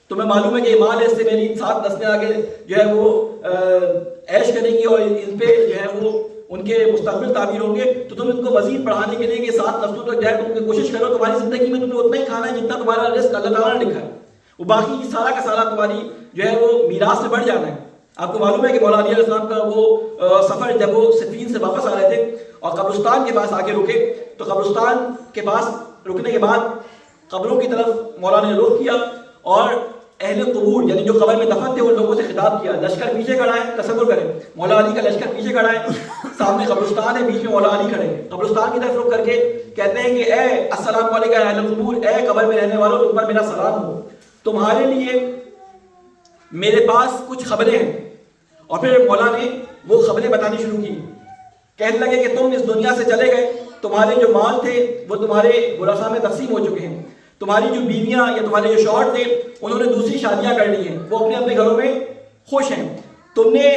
S2: تمہیں معلوم ہے کہ یہ مال ہے، اس سے میری 7 نسلیں آگے جو ہے وہ عیش کریں گی اور ان پہ جو ہے وہ ان کے مستقبل تعمیر ہوں گے. تو تم ان کو مزید بڑھانے کے لیے کہ 7 نسلوں تک جائے تم کوشش کرو. تمہاری زندگی میں تم نے اتنا ہی کھانا ہے جتنا تمہارا رزق اللہ تعالیٰ نے لکھا ہے، وہ باقی سارا کا سارا تمہاری جو ہے وہ میراث سے بڑھ جانا ہے. آپ کو معلوم ہے کہ مولا علی علیہ السلام کا وہ سفر جب وہ صفین سے واپس آ رہے تھے اور قبرستان کے پاس آ کے رکے، تو قبرستان کے پاس رکنے کے بعد قبروں کی طرف مولا نے رخ کیا اور اہل قبور یعنی جو قبر میں دفن تھے ان لوگوں سے خطاب کیا. لشکر پیچھے کھڑا ہے، تصور کریں مولا علی کا لشکر پیچھے کھڑا ہے، سامنے قبرستان ہے، بیچ میں مولا علی کھڑے ہیں. قبرستان کی طرف رخ کر کے کہتے ہیں کہ اے السلام علیکم اہل قبور، اے قبر میں رہنے والوں تم پر میرا سلام ہو، تمہارے لیے میرے پاس کچھ خبریں ہیں. اور پھر مولا نے وہ خبریں بتانی شروع کی. کہنے لگے کہ تم اس دنیا سے چلے گئے، تمہارے جو مال تھے وہ تمہارے ورثاء میں تقسیم ہو چکے ہیں، تمہاری جو بیویاں یا تمہارے جو شوہر تھے انہوں نے دوسری شادیاں کر لی ہیں، وہ اپنے اپنے گھروں میں خوش ہیں. تم نے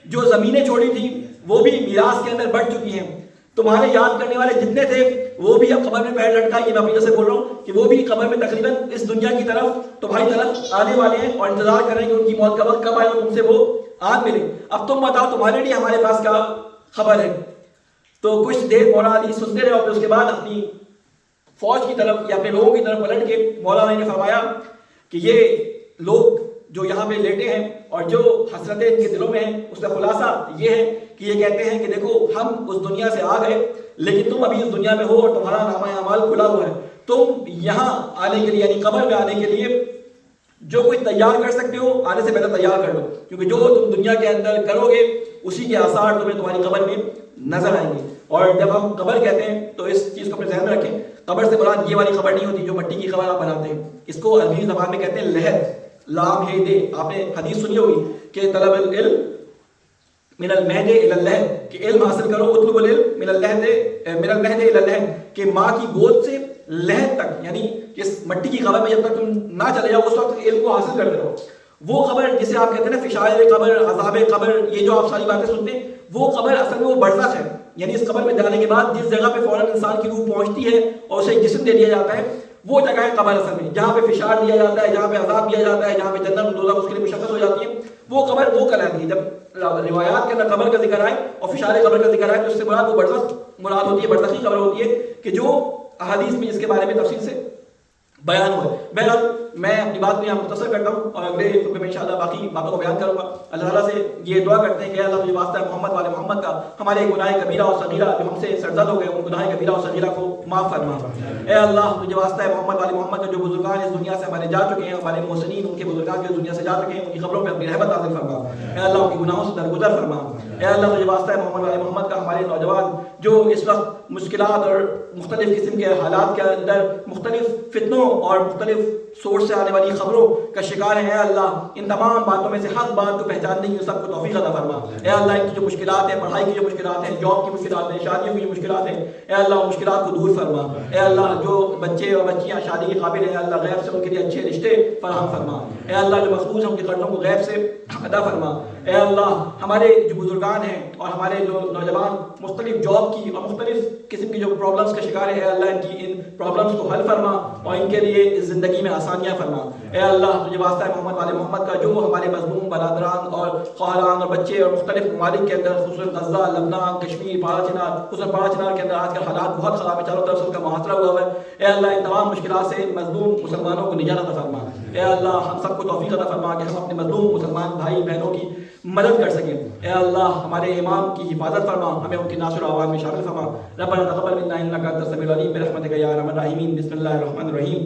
S2: جو زمینیں چھوڑی تھیں وہ بھی میراث کے اندر بڑھ چکی ہیں. تمہارے یاد کرنے والے جتنے تھے وہ بھی اب قبر میں پیر لٹکائے. یہ میں اپنی طرف سے بول رہا ہوں کہ وہ بھی قبر میں تقریباً اس دنیا کی طرف تمہاری طرف آنے والے ہیں اور انتظار کر رہے ہیں کہ ان کی موت کا وقت کب آئے اور تم سے وہ آن ملے. اب تم بتاؤ تمہارے لیے ہمارے پاس کیا خبر ہے. تو کچھ دیر مولا علی سنتے رہے اور پھر اس کے بعد اپنی فوج کی طرف یا اپنے لوگوں کی طرف پلٹ کے مولانا نے فرمایا کہ یہ لوگ جو یہاں پہ لیٹے ہیں اور جو حسرتیں ان کے دلوں میں ہیں، اس کا خلاصہ یہ ہے کہ یہ کہتے ہیں کہ دیکھو ہم اس دنیا سے آ گئے لیکن تم ابھی اس دنیا میں ہو اور تمہارا نامہ اعمال کھلا ہوا ہے، تم یہاں آنے کے لیے یعنی قبر میں آنے کے لیے جو کوئی تیار کر سکتے ہو آنے سے پہلے تیار کر لو، کیونکہ جو تم دنیا کے اندر کرو گے اسی کے آثار تمہیں تمہاری قبر میں نظر آئیں گے۔ اور جب ہم قبر کہتے ہیں تو اس چیز کو اپنے ذہن میں رکھیں، قبر سے مراد یہ والی قبر نہیں ہوتی جو مٹی کی قبر آپ بناتے ہیں، اس کو عربی زبان میں کہتے ہیں لحد، لام ہے دے۔ آپ نے حدیث سنی ہوگی کہ طلب العلم من المہد الی اللحد، کہ علم حاصل کرو، اطلب العلم من المہد الی اللحد، کہ ماں کی گود سے لحد تک، یعنی اس مٹی کی قبر میں جب تک تم نہ چلے جاؤ اس وقت علم کو حاصل کرتے رہو۔ وہ قبر جسے آپ کہتے ہیں نا فشار قبر، عذاب قبر، یہ جو آپ ساری باتیں سنتے ہیں، وہ قبر اصل میں وہ برزخ ہے، یعنی اس قبر میں جانے کے بعد جس جگہ پہ فوراً انسان کی روح پہنچتی ہے اور اسے جسم دے دیا جاتا ہے، وہ جگہ ہے قبر اصل میں، جہاں پہ فشار دیا جاتا ہے، جہاں پہ عذاب دیا جاتا ہے، جہاں پہ جنت و دوزخ اس کے لیے مشخص ہو جاتی ہے، وہ قبر وہ کہلاتی ہے۔ جب روایات کے اندر قبر کا ذکر آئے اور فشار قبر کا ذکر آئے تو اس سے مراد وہ برزخ مراد ہوتی ہے، برزخی قبر ہوتی ہے کہ جو احادیث میں اس کے بارے میں تفصیل سے بیان ہوا ہے۔ بہرحال میں اپنی بات کو یہاں مختصر کرتا ہوں اور اگلے خطبے میں انشاءاللہ باقی باتوں کو بیان کروں گا۔ اللہ تعالیٰ سے یہ دعا کرتے ہیں کہ اللہ مجھے واسطہ محمد والے محمد کا ہمارے گناہ کبیرہ اور صغیرہ جو ہم سے سرزد ہو گئے ان گناہ کبیرہ اور صغیرہ کو معاف فرما۔ اے اللہ مجھے واسطہ محمد والے محمد کا جو بزرگان اس دنیا سے ہمارے جا چکے ہیں، ہمارے محسنین ان کے بزرگان جو دنیا سے جا چکے ہیں، ان کی قبروں پہ اپنی رحمت نازل فرما۔ اے اللہ ان کے گناہوں سے درگزر فرما۔ اے اللہ مجھے واسطہ محمد والے محمد کا ہمارے نوجوان جو اس وقت مشکلات اور مختلف قسم کے حالات کے اندر مختلف فتنوں اور مختلف سورس سے آنے والی خبروں کا شکار ہے، اے اللہ ان تمام باتوں میں سے حق بات کو پہچاننے کی سب کو توفیق عطا فرما۔ اے اللہ ان کی جو مشکلات ہیں، پڑھائی کی جو مشکلات ہیں، جاب کی مشکلات ہیں، شادیوں کی جو مشکلات ہیں، اے اللہ ان مشکلات کو دور فرما۔ اے اللہ جو بچے اور بچیاں شادی کے قابل ہیں، اے اللہ غیب سے ان کے لیے اچھے رشتے فراہم فرما۔ اے اللہ جو مقبوض ہیں ان کے قرضوں کو غیب سے ادا فرما۔ اے اللہ ہمارے جو بزرگان ہیں اور ہمارے جو نوجوان مختلف جاب کی اور مختلف قسم کی جو پرابلمس کا شکار ہے، اے اللہ ان کی ان پرابلمس کو حل فرما اور ان کے لیے اس زندگی میں آسانیاں فرما۔ اے اللہ تجھے واسطہ ہے محمد والے محمد کا جو ہمارے مظلوم برادران اور خواہران اور بچے اور مختلف ممالک کے اندر خصوصاً غزہ، لبنان، کشمیر، پارا چنار، خصوصاً پارا چنار کے اندر آج کل حالات بہت خراب ہیں، چاروں طرف سے اس کا محاصرہ ہوا ہے۔ اے اللہ ان تمام مشکلات سے مظلوم مسلمانوں کو نجات عطا فرما۔ اے اللہ ہم سب کو توفیق عطا فرما کہ ہم اپنے مظلوم مسلمان بھائی بہنوں کی مدد کر سکیں۔ اے اللہ ہمارے امام کی حفاظت فرما، ہمیں ان کی ناصر آواز میں شامل فرما۔ ربنا تقبل منا انک انت السمیع العلیم برحمتک یا ارحم الراحمین۔ بسم اللہ الرحمن الرحیم۔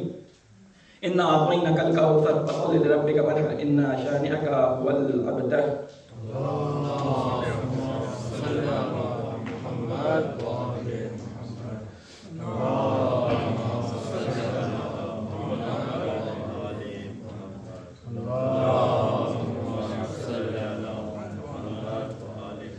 S2: انا اعطیناک الکوثر فصل لربک وانحر ان شانئک هو الابتر۔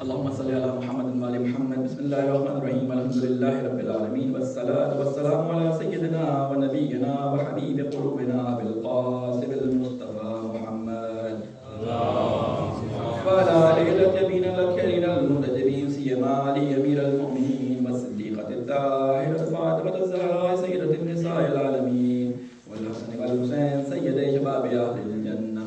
S2: اللهم صل على محمد وعلى محمد۔ بسم الله الرحمن الرحيم۔ الحمد لله رب العالمين والصلاة والسلام على سيدنا ونبينا وحبيب قلوبنا بالقاسم المصطفى محمد وعلى آله الطيبين الطاهرين المنتجبين سيما علي أمير المؤمنين والصديقة الطاهرة فاطمة الزهراء سيدة النساء العالمين والحسن والحسين سيدي شباب أهل الجنة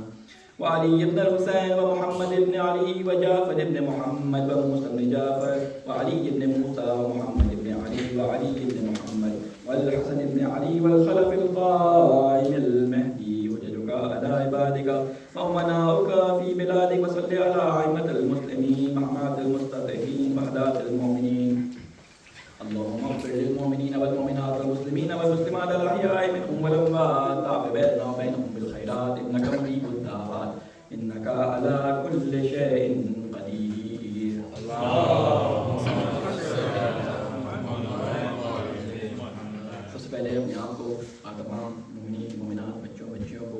S2: وعلي بن الحسين ومحمد بن علي وجعفر بن محمد وموسى بن جعفر وعلي بن موسى ومحمد بن علي وعلي بن محمد والحسن بن علي والخلف القائم المهدي وجدك على عبادك وأمناؤك في بلادك وصل على أئمة المسلمين محمد المستضعفين وحدات المؤمنين اللهم اغفر للمؤمنين والمؤمنات والمسلمين والمسلمات الأحياء منهم والأموات تعب بيننا وبينهم بالخيرات إنك مجيب الدعوات إنك على كل شيء قدير سب سے پہلے اپنے آپ کو اور تمام مومنین مومنات بچوں بچیوں کو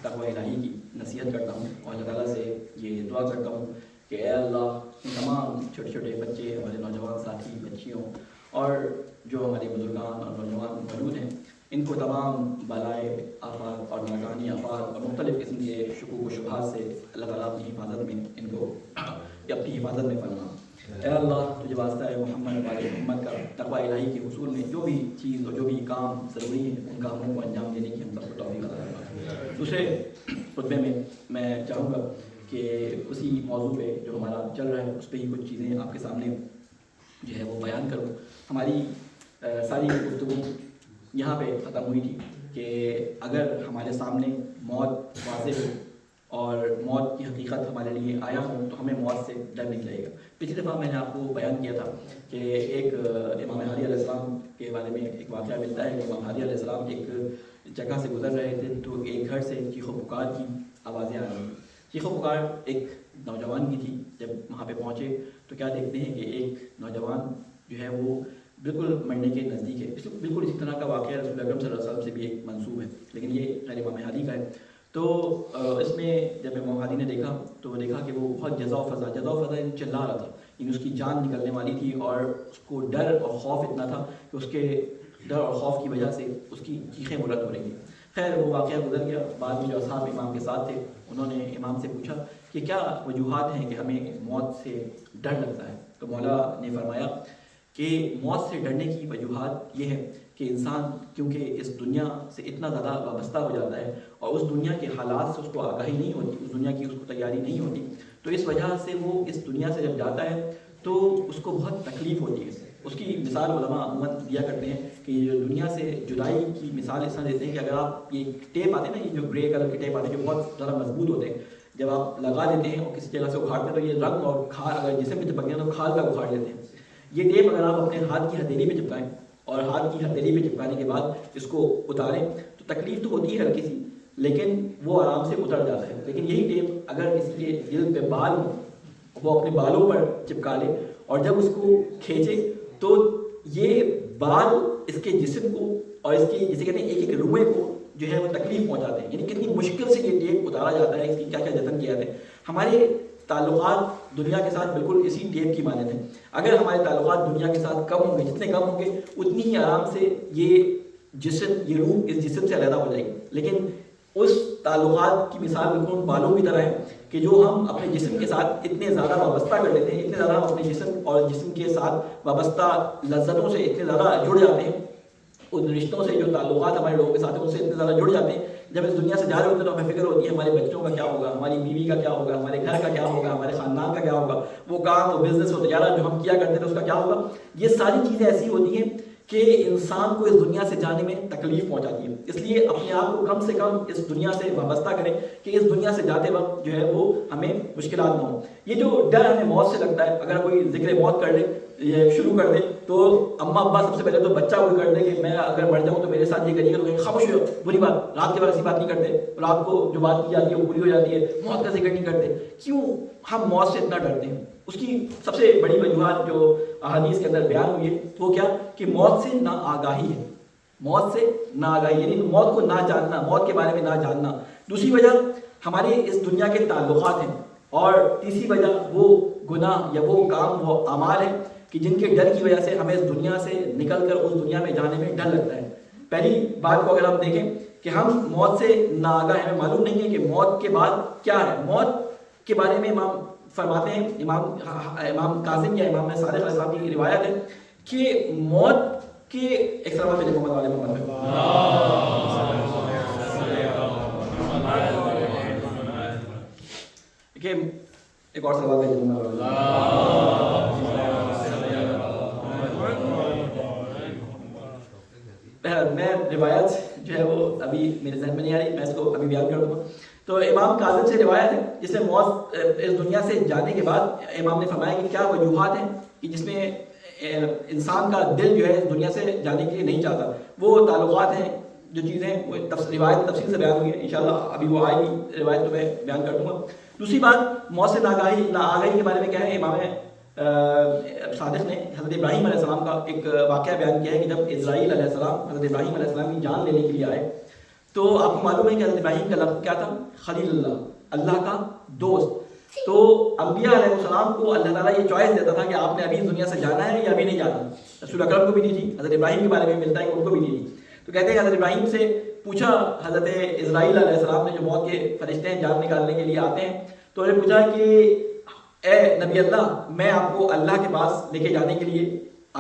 S2: تقوی الہی کی نصیحت کرتا ہوں اور اللہ تعالیٰ سے یہ دعا کرتا ہوں کہ اے اللہ ان تمام چھوٹے چھوٹے بچے ہمارے نوجوان ساتھی بچیوں اور جو ہمارے بزرگان اور نوجوان موجود ہیں ان کو تمام بالائے آفات اور ناگہانی آفات اور مختلف قسم کے شکوک و شبہات سے اللہ تعالیٰ اپنی حفاظت میں ان کو اپنی حفاظت میں فرما۔ اے اللہ تجھے واسطہ ہے محمد والے محمد کا تقوی الہی کے حصول میں جو بھی چیز اور جو بھی کام ضروری ہے ان کاموں کو انجام دینے کی ہم سب کو توفیق عطا فرما۔ دوسرے خطبے میں میں چاہوں گا کہ اسی موضوع پہ جو ہمارا چل رہا ہے اس پہ ہی کچھ چیزیں آپ کے سامنے جو ہے وہ بیان کروں۔ ہماری ساری گفتگو یہاں پہ ختم ہوئی تھی کہ اگر ہمارے سامنے موت واضح ہو اور موت کی حقیقت ہمارے لیے آیا ہو تو ہمیں موت سے ڈر نہیں لگے گا. پچھلی دفعہ میں نے آپ کو بیان کیا تھا کہ ایک امام ہادی علیہ السلام کے بارے میں ایک واقعہ ملتا ہے کہ امام ہادی علیہ السلام ایک جگہ سے گزر رہے تھے تو ایک گھر سے چیخ و پکار کی آوازیں آ رہی تھیں. چیخ و پکار ایک نوجوان کی تھی. جب وہاں پہ پہنچے تو کیا دیکھتے ہیں کہ ایک نوجوان جو ہے وہ بالکل مرنے کے نزدیک ہے. بالکل اسی طرح کا واقعہ رسول اکرم صلی اللہ علیہ وسلم سے بھی ایک منسوب ہے, لیکن یہ غیر امام ہادی کا ہے. تو اس میں جب امام ہادی نے دیکھا تو دیکھا کہ وہ بہت جزا و فضا چلا رہا تھا, یعنی اس کی جان نکلنے والی تھی اور اس کو ڈر اور خوف اتنا تھا کہ اس کے ڈر اور خوف کی وجہ سے اس کی چیخیں بلند ہو رہی تھیں. خیر وہ واقعہ گزر گیا. بعد میں جو اصحاب امام کے ساتھ تھے انہوں نے امام سے پوچھا کہ کیا وجوہات ہیں کہ ہمیں موت سے ڈر لگتا ہے. تو مولا نے فرمایا کہ موت سے ڈرنے کی وجوہات یہ ہے کہ انسان کیونکہ اس دنیا سے اتنا زیادہ وابستہ ہو جاتا ہے اور اس دنیا کے حالات سے اس کو آگاہی نہیں ہوتی, اس دنیا کی اس کو تیاری نہیں ہوتی, تو اس وجہ سے وہ اس دنیا سے جب جاتا ہے تو اس کو بہت تکلیف ہوتی ہے. اس کی مثال علماء عموماً دیا کرتے ہیں کہ یہ دنیا سے جدائی کی مثال اس طرح دیتے ہیں کہ اگر آپ یہ ٹیپ آتے ہیں نا, یہ جو گرے کلر کے ٹیپ آتے ہیں جو بہت زیادہ مضبوط ہوتے ہیں, جب آپ لگا دیتے ہیں اور کسی جگہ سے اکھاڑتے ہیں تو یہ رنگ اور کھال اگر جسم میں چپک گیا تو کھال کا اکھاڑ لیتے ہیں. یہ ٹیپ اگر آپ اپنے ہاتھ کی ہتھیلی پہ چپکائیں اور ہاتھ کی ہتھیلی پہ چپکانے کے بعد اس کو اتاریں تو تکلیف تو ہوتی ہے ہلکی سی, لیکن وہ آرام سے اتر جاتا ہے. لیکن یہی ٹیپ اگر کسی کے جلد پہ بال ہوں وہ اپنے بالوں پر چپکا لے اور جب اس کو کھینچے تو یہ بال اس کے جسم کو اور اس کی جسے کہتے ہیں ایک ایک روئے کو جو ہے وہ تکلیف پہنچاتے ہیں. یعنی کتنی مشکل سے یہ ٹیپ اتارا جاتا ہے, اس کی کیا کیا جتن کیا جاتے ہیں. ہمارے تعلقات دنیا کے ساتھ بالکل اسی ٹیپ کی مانند ہیں. اگر ہمارے تعلقات دنیا کے ساتھ کم ہوں گے, جتنے کم ہوں گے اتنی ہی آرام سے یہ جسم, یہ روح اس جسم سے علیحدہ ہو جائے گی. لیکن اس تعلقات کی مثال بالکل ان بالوں کی طرح ہے کہ جو ہم اپنے جسم کے ساتھ اتنے زیادہ وابستہ کر لیتے ہیں, اتنے زیادہ ہم اپنے جسم اور جسم کے ساتھ وابستہ لذتوں سے اتنے زیادہ جڑ جاتے ہیں, ان رشتوں سے جو تعلقات ہمارے لوگوں کے ساتھ ہیں ان سے اتنے زیادہ جڑ جاتے ہیں. جب اس دنیا سے جا رہے ہوتے ہیں تو ہمیں فکر ہوتی ہے ہمارے بچوں کا کیا ہوگا, ہماری بیوی کا کیا ہوگا, ہمارے گھر کا کیا ہوگا, ہمارے خاندان کا کیا ہوگا, وہ کام, وہ بزنس, وہ تجارت جو ہم کیا کرتے تھے اس کا کیا ہوگا. یہ ساری چیزیں ایسی ہوتی ہیں کہ انسان کو اس دنیا سے جانے میں تکلیف پہنچاتی ہے. اس لیے اپنے آپ کو کم سے کم اس دنیا سے وابستہ کریں کہ اس دنیا سے جاتے وقت جو ہے وہ ہمیں مشکلات نہ ہوں. یہ جو ڈر ہمیں موت سے لگتا ہے, اگر کوئی ذکر موت کر لے, یہ شروع کر دے تو اماں ابا سب سے پہلے تو بچہ کوئی کر دے کہ میں اگر مر جاؤں تو میرے ساتھ یہ کریے گا, تو خاموش ہو, بری بات, رات کے بعد ایسی بات نہیں کرتے, رات کو جو بات کی جاتی ہے وہ پوری ہو جاتی ہے, موت کا ذکر نہیں کرتے. کیوں ہم موت سے اتنا ڈرتے ہیں؟ اس کی سب سے بڑی وجوہات جو احادیث کے اندر بیان ہوئی ہے وہ کیا کہ موت سے نا آگاہی ہے, موت سے نا آگاہی یعنی موت کو نہ جاننا, موت کے بارے میں نہ جاننا. دوسری وجہ ہمارے اس دنیا کے تعلقات ہیں, اور تیسری وجہ وہ گناہ یا وہ کام, وہ اعمال ہیں کہ جن کے ڈر کی وجہ سے ہمیں اس دنیا سے نکل کر اس دنیا میں جانے میں ڈر لگتا ہے. پہلی بات کو اگر ہم دیکھیں کہ ہم موت سے ناآگاہ ہیں, ہمیں معلوم نہیں ہے کہ موت کے بعد کیا ہے. موت کے بارے میں امام فرماتے ہیں, امام کاظم یا امام صادق علیہ السلام کی روایت ہے کہ موت کے ایک سلام میرے محمد والے محمد کہ ایک اور سلام میرے محمد میں روایت جو ہے وہ ابھی میرے ذہن میں نہیں آ رہی, میں اس کو ابھی بیان کر دوں گا. تو امام کاظم سے روایت ہے جس میں موت اس دنیا سے جانے کے بعد امام نے فرمایا کہ کیا وجوہات ہیں کہ جس میں انسان کا دل جو ہے اس دنیا سے جانے کے لیے نہیں چاہتا. وہ تعلقات ہیں, جو چیزیں وہ روایت تفصیل سے بیان ہوئی ہے, انشاءاللہ ابھی وہ آئے گی روایت تو میں بیان کر دوں گا. دوسری بات موت سے ناآگاہی کے بارے میں کیا ہے, امام صادق نے حضرت ابراہیم علیہ السلام کا ایک واقعہ بیان کیا ہے کہ جب اسرائیل علیہ السلام حضرت ابراہیم علیہ السلام کی جان لینے کے لیے آئے تو آپ کو معلوم ہے کہ حضرت ابراہیم کا لقب کیا تھا, خلیل اللہ, اللہ کا دوست. تو انبیاء علیہ السلام کو اللہ تعالیٰ یہ چوائس دیتا تھا کہ آپ نے ابھی اس دنیا سے جانا ہے یا ابھی نہیں جانا. رسول اکرم کو بھی نہیں تھی, حضرت ابراہیم کے بارے میں ملتا ہے کہ ان کو بھی نہیں تھی. تو کہتے ہیں حضرت ابراہیم سے پوچھا حضرت اسرائیل علیہ السلام نے, جو موت کے فرشتے ہیں جان نکالنے کے لیے آتے ہیں, تو انہوں نے پوچھا کہ اے نبی اللہ, میں آپ کو اللہ کے پاس لے کے جانے کے لیے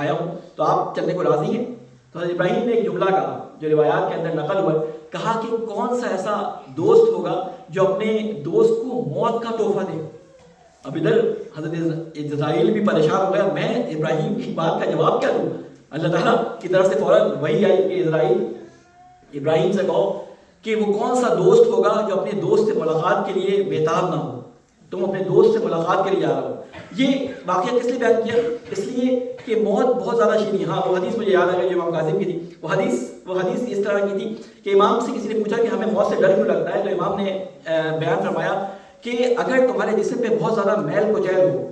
S2: آیا ہوں, تو آپ چلنے کو راضی ہیں؟ تو حضرت ابراہیم نے ایک جملہ کہا جو روایات کے اندر نقل ہوا, کہا کہ کون سا ایسا دوست ہوگا جو اپنے دوست کو موت کا تحفہ دے. اب ادھر حضرت اسرائیل بھی پریشان ہو گیا, میں ابراہیم کی بات کا جواب کیا دوں, اللہ تعالیٰ کی طرف سے فوراً وحی آئی کہ ابراہیم سے کہو کہ وہ کون سا دوست ہوگا جو اپنے دوست سے ملاقات کے لیے بےتاب نہ ہو. تم اپنے دوست سے ملاقات کے لیے جا رہے ہو. یہ واقعہ کس لیے بیان کیا؟ اس لیے کہ موت بہت زیادہ شیریں. ہاں وہ حدیث مجھے یاد آ گئی جو امام کاظم کی تھی. وہ حدیث اس طرح کی تھی کہ امام سے کسی نے پوچھا کہ ہمیں موت سے ڈر کیوں لگتا ہے، تو امام نے بیان فرمایا کہ اگر تمہارے جسم پہ بہت زیادہ میل کچیل ہو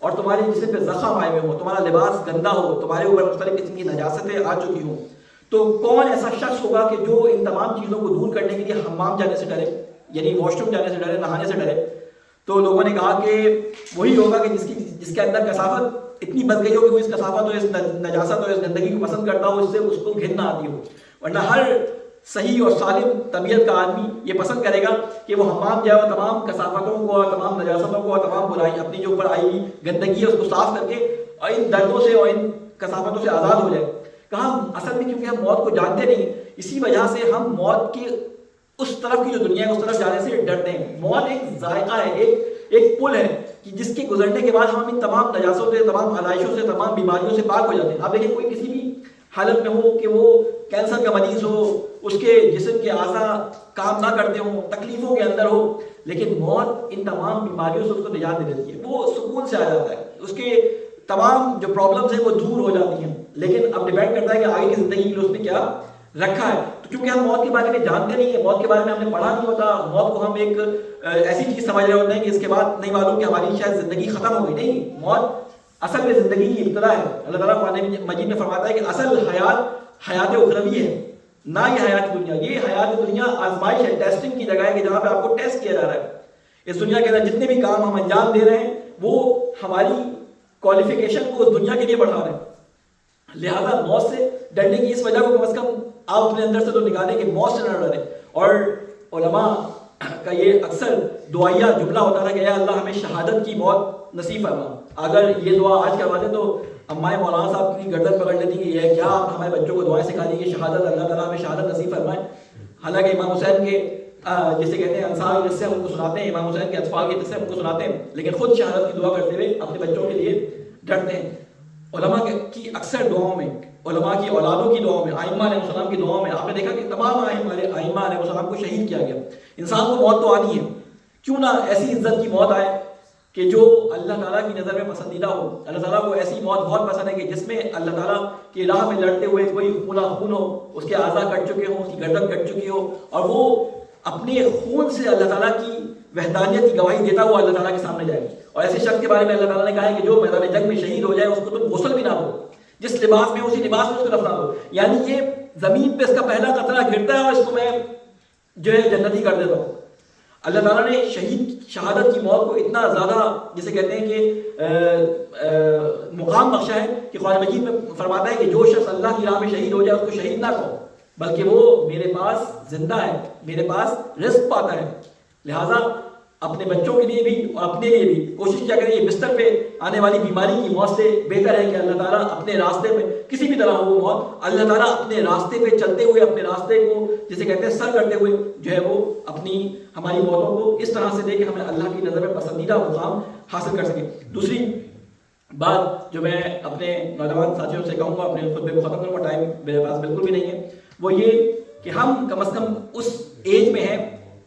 S2: اور تمہارے جسم پہ زخم آئے ہوئے ہو، تمہارا لباس گندا ہو، تمہارے اوپر مختلف قسم کی نجاستیں آ چکی ہوں، تو کون ایسا شخص ہوگا کہ جو ان تمام چیزوں کو دور کرنے کے لیے حمام جانے سے ڈرے، یعنی واش روم جانے سے ڈرے، نہانے سے ڈرے؟ تو لوگوں نے کہا کہ وہی ہوگا کہ جس کے اندر کثافت اتنی بچ گئی ہو کہ وہ اس کثافت اور اس نجاست اور اس گندگی کو پسند کرتا ہو، اس سے اس کو گھن نہ آتی ہو. ورنہ ہر صحیح اور سالم طبیعت کا آدمی یہ پسند کرے گا کہ وہ حمام جائے اور تمام کثافتوں کو اور تمام نجاستوں کو اور تمام برائی اپنی جو اوپر آئی ہوئی گندگی ہے اس کو صاف کر کے اور ان دردوں سے اور ان کثافتوں سے آزاد ہو جائے. کہاں اصل میں کیونکہ ہم موت کو جانتے نہیں، اسی وجہ سے ہم موت کی اس طرف کی جو دنیا ہے اس طرف جانے سے ڈرتے ہیں. موت ایک ذائقہ ہے، ایک پل ہے کہ جس کے گزرنے کے بعد ہم ان تمام نجاستوں سے، تمام آلائشوں سے، تمام بیماریوں سے پاک ہو جاتے ہیں. آپ دیکھیں کوئی کسی بھی حالت میں ہو کہ وہ کینسر کا مریض ہو، اس کے جسم کے اعضاء کام نہ کرتے ہوں، تکلیفوں کے اندر ہو، لیکن موت ان تمام بیماریوں سے اس کو نجات دے دیتی ہے. وہ سکون سے آ جاتا ہے، اس کے تمام جو پرابلمز ہیں وہ دور ہو جاتی ہیں. لیکن اب ڈیپینڈ کرتا ہے کہ آگے کی زندگی کے لیے اس نے کیا رکھا ہے. تو کیونکہ ہم موت کے بارے میں جانتے نہیں ہیں، موت کے بارے میں ہم نے پڑھا نہیں ہوتا، موت کو ہم ایک ایسی چیز سمجھ رہے ہوتے ہیں کہ اس کے بعد نہیں معلوم کہ ہماری شاید زندگی ختم ہو گئی. نہیں، موت اصل میں زندگی کی ابتدا ہے. اللہ تعالیٰ قرآن مجید میں فرماتا ہے کہ اصل حیات اخروی ہے، نہ یہ حیات دنیا. یہ حیات دنیا آزمائش ہے، ٹیسٹنگ کی جگہ ہے کہ جہاں پہ آپ کو ٹیسٹ کیا جا رہا ہے. اس دنیا کے اندر جتنے بھی کام ہم انجام دے رہے ہیں وہ ہماری کوالیفیکیشن کو اس دنیا کے لیے بڑھا رہے ہیں. لہذا موت سے ڈرنے کی اس وجہ کو کم از کم آپ اپنے اندر سے تو نکالیں کہ موت سے نہ ڈریں. اور علماء کا یہ اکثر دعائیہ جملہ ہوتا تھا کہ اے اللہ ہمیں شہادت کی موت نصیب فرما. اگر یہ دعا آج کرواتے تو امائے مولانا صاحب کی گردن پکڑ لیتی کہ یہ کیا آپ ہمارے بچوں کو دعائیں سکھا دیجیے شہادت، اللہ تعالیٰ ہمیں شہادت نصیب فرمائے. حالانکہ امام حسین کے جسے کہتے ہیں انصار کے قصے ہم کو سناتے ہیں، امام حسین کے اطفال کے قصے ہم کو سناتے ہیں، لیکن خود شہادت کی دعا کرتے ہوئے اپنے بچوں کے لیے ڈرتے ہیں. علماء کی اکثر دعاؤں میں، علماء کی اولادوں کی دعاؤں میں، ائمہ علیہ السلام کی دعاؤں میں آپ نے دیکھا کہ تمام ائمہ علیہ السلام کو شہید کیا گیا. انسان کو موت تو آنی ہے، کیوں نہ ایسی عزت کی موت آئے کہ جو اللہ تعالیٰ کی نظر میں پسندیدہ ہو. اللہ تعالیٰ کو ایسی موت بہت پسند ہے کہ جس میں اللہ تعالیٰ کی راہ میں لڑتے ہوئے کوئی خون ہو، اس کے اعضاء کٹ چکے ہوں، اس کی گردن کٹ چکی ہو، اور وہ اپنے خون سے اللہ تعالیٰ کی وحدانیت کی گواہی دیتا ہوا اللہ تعالیٰ کے سامنے جائے. اور ایسے شخص کے بارے میں اللہ تعالیٰ نے کہا ہے کہ جو میدان جنگ میں شہید ہو جائے اس کو تم غسل بھی نہ دو، جس لباس میں اسی لباس میں اس کو دفنا دو. یعنی یہ زمین پہ اس کا پہلا قطرہ گرتا ہے اور اس کو میں جو ہے جنتی کر دیتا ہوں. اللہ تعالیٰ نے شہادت کی موت کو اتنا زیادہ جسے کہتے ہیں کہ مقام بخشا ہے کہ قرآن مجید میں فرماتا ہے کہ جو شخص اللہ کی راہ میں شہید ہو جائے اس کو شہید نہ کہو، بلکہ وہ میرے پاس زندہ ہے، میرے پاس رزق پاتا ہے. لہٰذا اپنے بچوں کے لیے بھی اور اپنے لیے بھی کوشش کیا کریں یہ بستر پہ آنے والی بیماری کی موت سے بہتر ہے کہ اللہ تعالیٰ اپنے راستے پہ کسی بھی طرح ہو موت، اللہ تعالیٰ اپنے راستے پہ چلتے ہوئے اپنے راستے کو جسے کہتے ہیں سر کرتے ہوئے جو ہے وہ اپنی ہماری موتوں کو اس طرح سے دے کہ ہمیں اللہ کی نظر میں پسندیدہ مقام حاصل کر سکیں. دوسری بات جو میں اپنے نوجوان ساتھیوں سے کہوں گا، اپنے خطبے کو ختم کروں گا، ٹائم میرے پاس بالکل بھی نہیں ہے، وہ یہ کہ ہم کم از کم اس ایج میں ہیں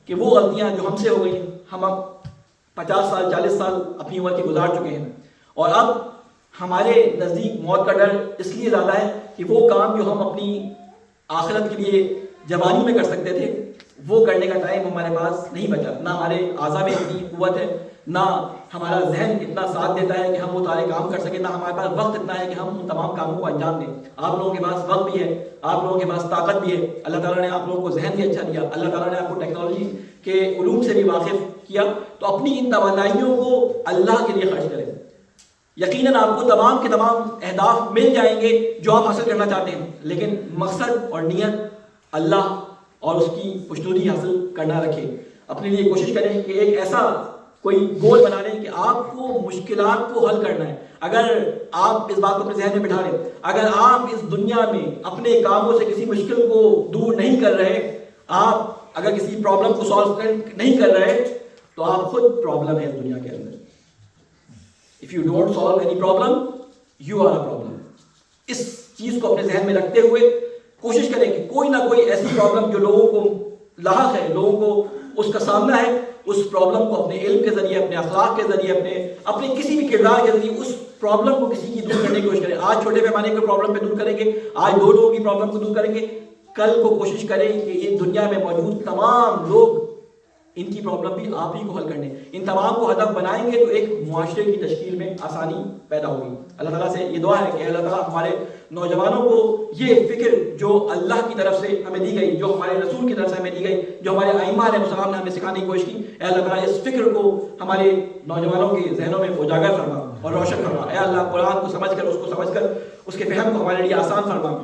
S2: کہ وہ غلطیاں جو ہم سے ہو گئی ہیں، ہم اب 50 سال 40 سال اپنی عمر کے گزار چکے ہیں، اور اب ہمارے نزدیک موت کا ڈر اس لیے زیادہ ہے کہ وہ کام جو ہم اپنی آخرت کے لیے جوانی میں کر سکتے تھے وہ کرنے کا ٹائم ہمارے پاس نہیں بچا. نہ ہمارے اعضاء میں اتنی قوت ہے، نہ ہمارا ذہن اتنا ساتھ دیتا ہے کہ ہم وہ سارے کام کر سکیں، نہ ہمارے پاس وقت اتنا ہے کہ ہم ان تمام کاموں کو انجام دیں. آپ لوگوں کے پاس وقت بھی ہے، آپ لوگوں کے پاس طاقت بھی ہے، اللہ تعالیٰ نے آپ لوگوں کو ذہن بھی اچھا دیا، اللہ تعالیٰ نے آپ کو ٹیکنالوجی کے علوم سے بھی واقف کیا. تو اپنی ان توانائیوں کو اللہ کے لیے خرچ کریں. یقیناً آپ کو تمام کے تمام اہداف مل جائیں گے جو آپ حاصل کرنا چاہتے ہیں، لیکن مقصد اور نیت اللہ اور اس کی خوشنودی حاصل کرنا رکھیں. اپنے لیے کوشش کریں کہ ایک ایسا کوئی گول بنا لیں کہ آپ کو مشکلات کو حل کرنا ہے. اگر آپ اس بات کو اپنے ذہن میں بٹھا لیں، اگر آپ اس دنیا میں اپنے کاموں سے کسی مشکل کو دور نہیں کر رہے، آپ اگر کسی پرابلم کو سالو نہیں کر رہے، تو آپ خود پرابلم ہے اس دنیا کے اندر. If you don't solve any problem, you are a problem. اس چیز کو اپنے ذہن میں رکھتے ہوئے کوشش کریں کہ کوئی نہ کوئی ایسی پرابلم جو لوگوں کو لاحق ہے، لوگوں کو اس کا سامنا ہے، اس پرابلم کو اپنے علم کے ذریعے، اپنے اخلاق کے ذریعے، اپنے کسی بھی کردار کے ذریعے اس پرابلم کو کسی کی دور کرنے کی کوشش کریں۔ آج چھوٹے پیمانے کی پرابلم پہ دور کریں گے، آج 2 لوگوں کی پرابلم کو دور کریں گے، کل کو کوشش کریں کہ یہ دنیا میں موجود تمام لوگ ان کی پرابلم بھی آپ ہی کو حل کرنے، ان تمام کو ہدف بنائیں گے تو ایک معاشرے کی تشکیل میں آسانی پیدا ہوگی۔ اللہ تعالیٰ سے یہ دعا ہے کہ اللہ تعالیٰ ہمارے نوجوانوں کو یہ فکر جو اللہ کی طرف سے ہمیں دی گئی، جو ہمارے رسول کی طرف سے ہمیں دی گئی، جو ہمارے ائمہ علیہ السلام نے ہمیں سکھانے کی کوشش کی، اے اللہ تعالیٰ اس فکر کو ہمارے نوجوانوں کے ذہنوں میں اجاگر فرما اور روشن فرما۔ اے اللہ قرآن کو سمجھ کر اس کے فہم کو ہمارے لیے آسان فرما،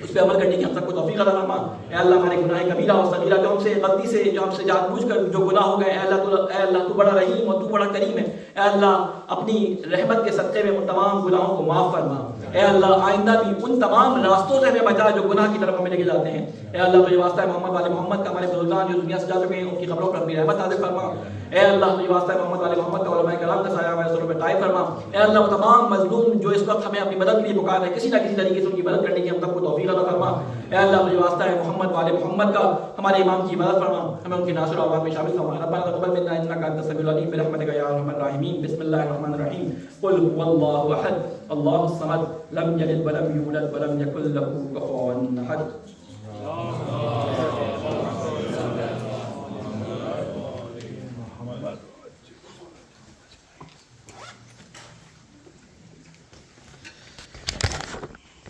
S2: اس پہ عمل کرنے کی ہم سب کو توفیق عطا فرما۔ اے اللہ ہمارے گناہ کبیرہ اور صغیرہ جو ہم سے غلطی سے، جو ہم سے جان بوجھ کر جو گناہ ہو گئے، اے اللہ تو بڑا رحیم اور تو بڑا کریم ہے۔ اے اللہ اپنی رحمت کے صدقے میں ان تمام گناہوں کو معاف فرما۔ اے اللہ آئندہ بھی ان تمام راستوں سے ہمیں بچا جو گناہ کی طرف ہمیں لے کے جاتے ہیں۔ اے اللہ تجھے واسطہ ہے محمد والے محمد کا، ہمارے بزرگان جو دنیا سے جا چکے ہیں ان کی قبروں پر اپنی رحمت نازل فرما۔ اے اللہ تجھے واسطہ ہے محمد والے محمد کا، علماء کرام کا سایہ ہمارے سروں پہ قائم فرما۔ اے اللہ وہ تمام مظلوم جو اس وقت ہمیں اپنی مدد کے لیے پکار رہے ہیں، کسی نہ کسی طریقے سے ان کی مدد کرنے کی ہم سب کو توفیق عطا فرما۔ اے اللہ تجھے واسطہ ہے محمد والے محمد کا، ہمارے امام کی مدد فرما، ہمیں ان کے ناصر و عوام میں شامل فرما۔ ربنا تقبل منا انک انت السمیع العلیم برحمتک یا ارحم الراحمین۔ بسم اللہ الرحمن الرحیم۔ قل هو اللہ احد اللہ الصمد لم یلد ولم یولد ولم یکن له کفوا احد۔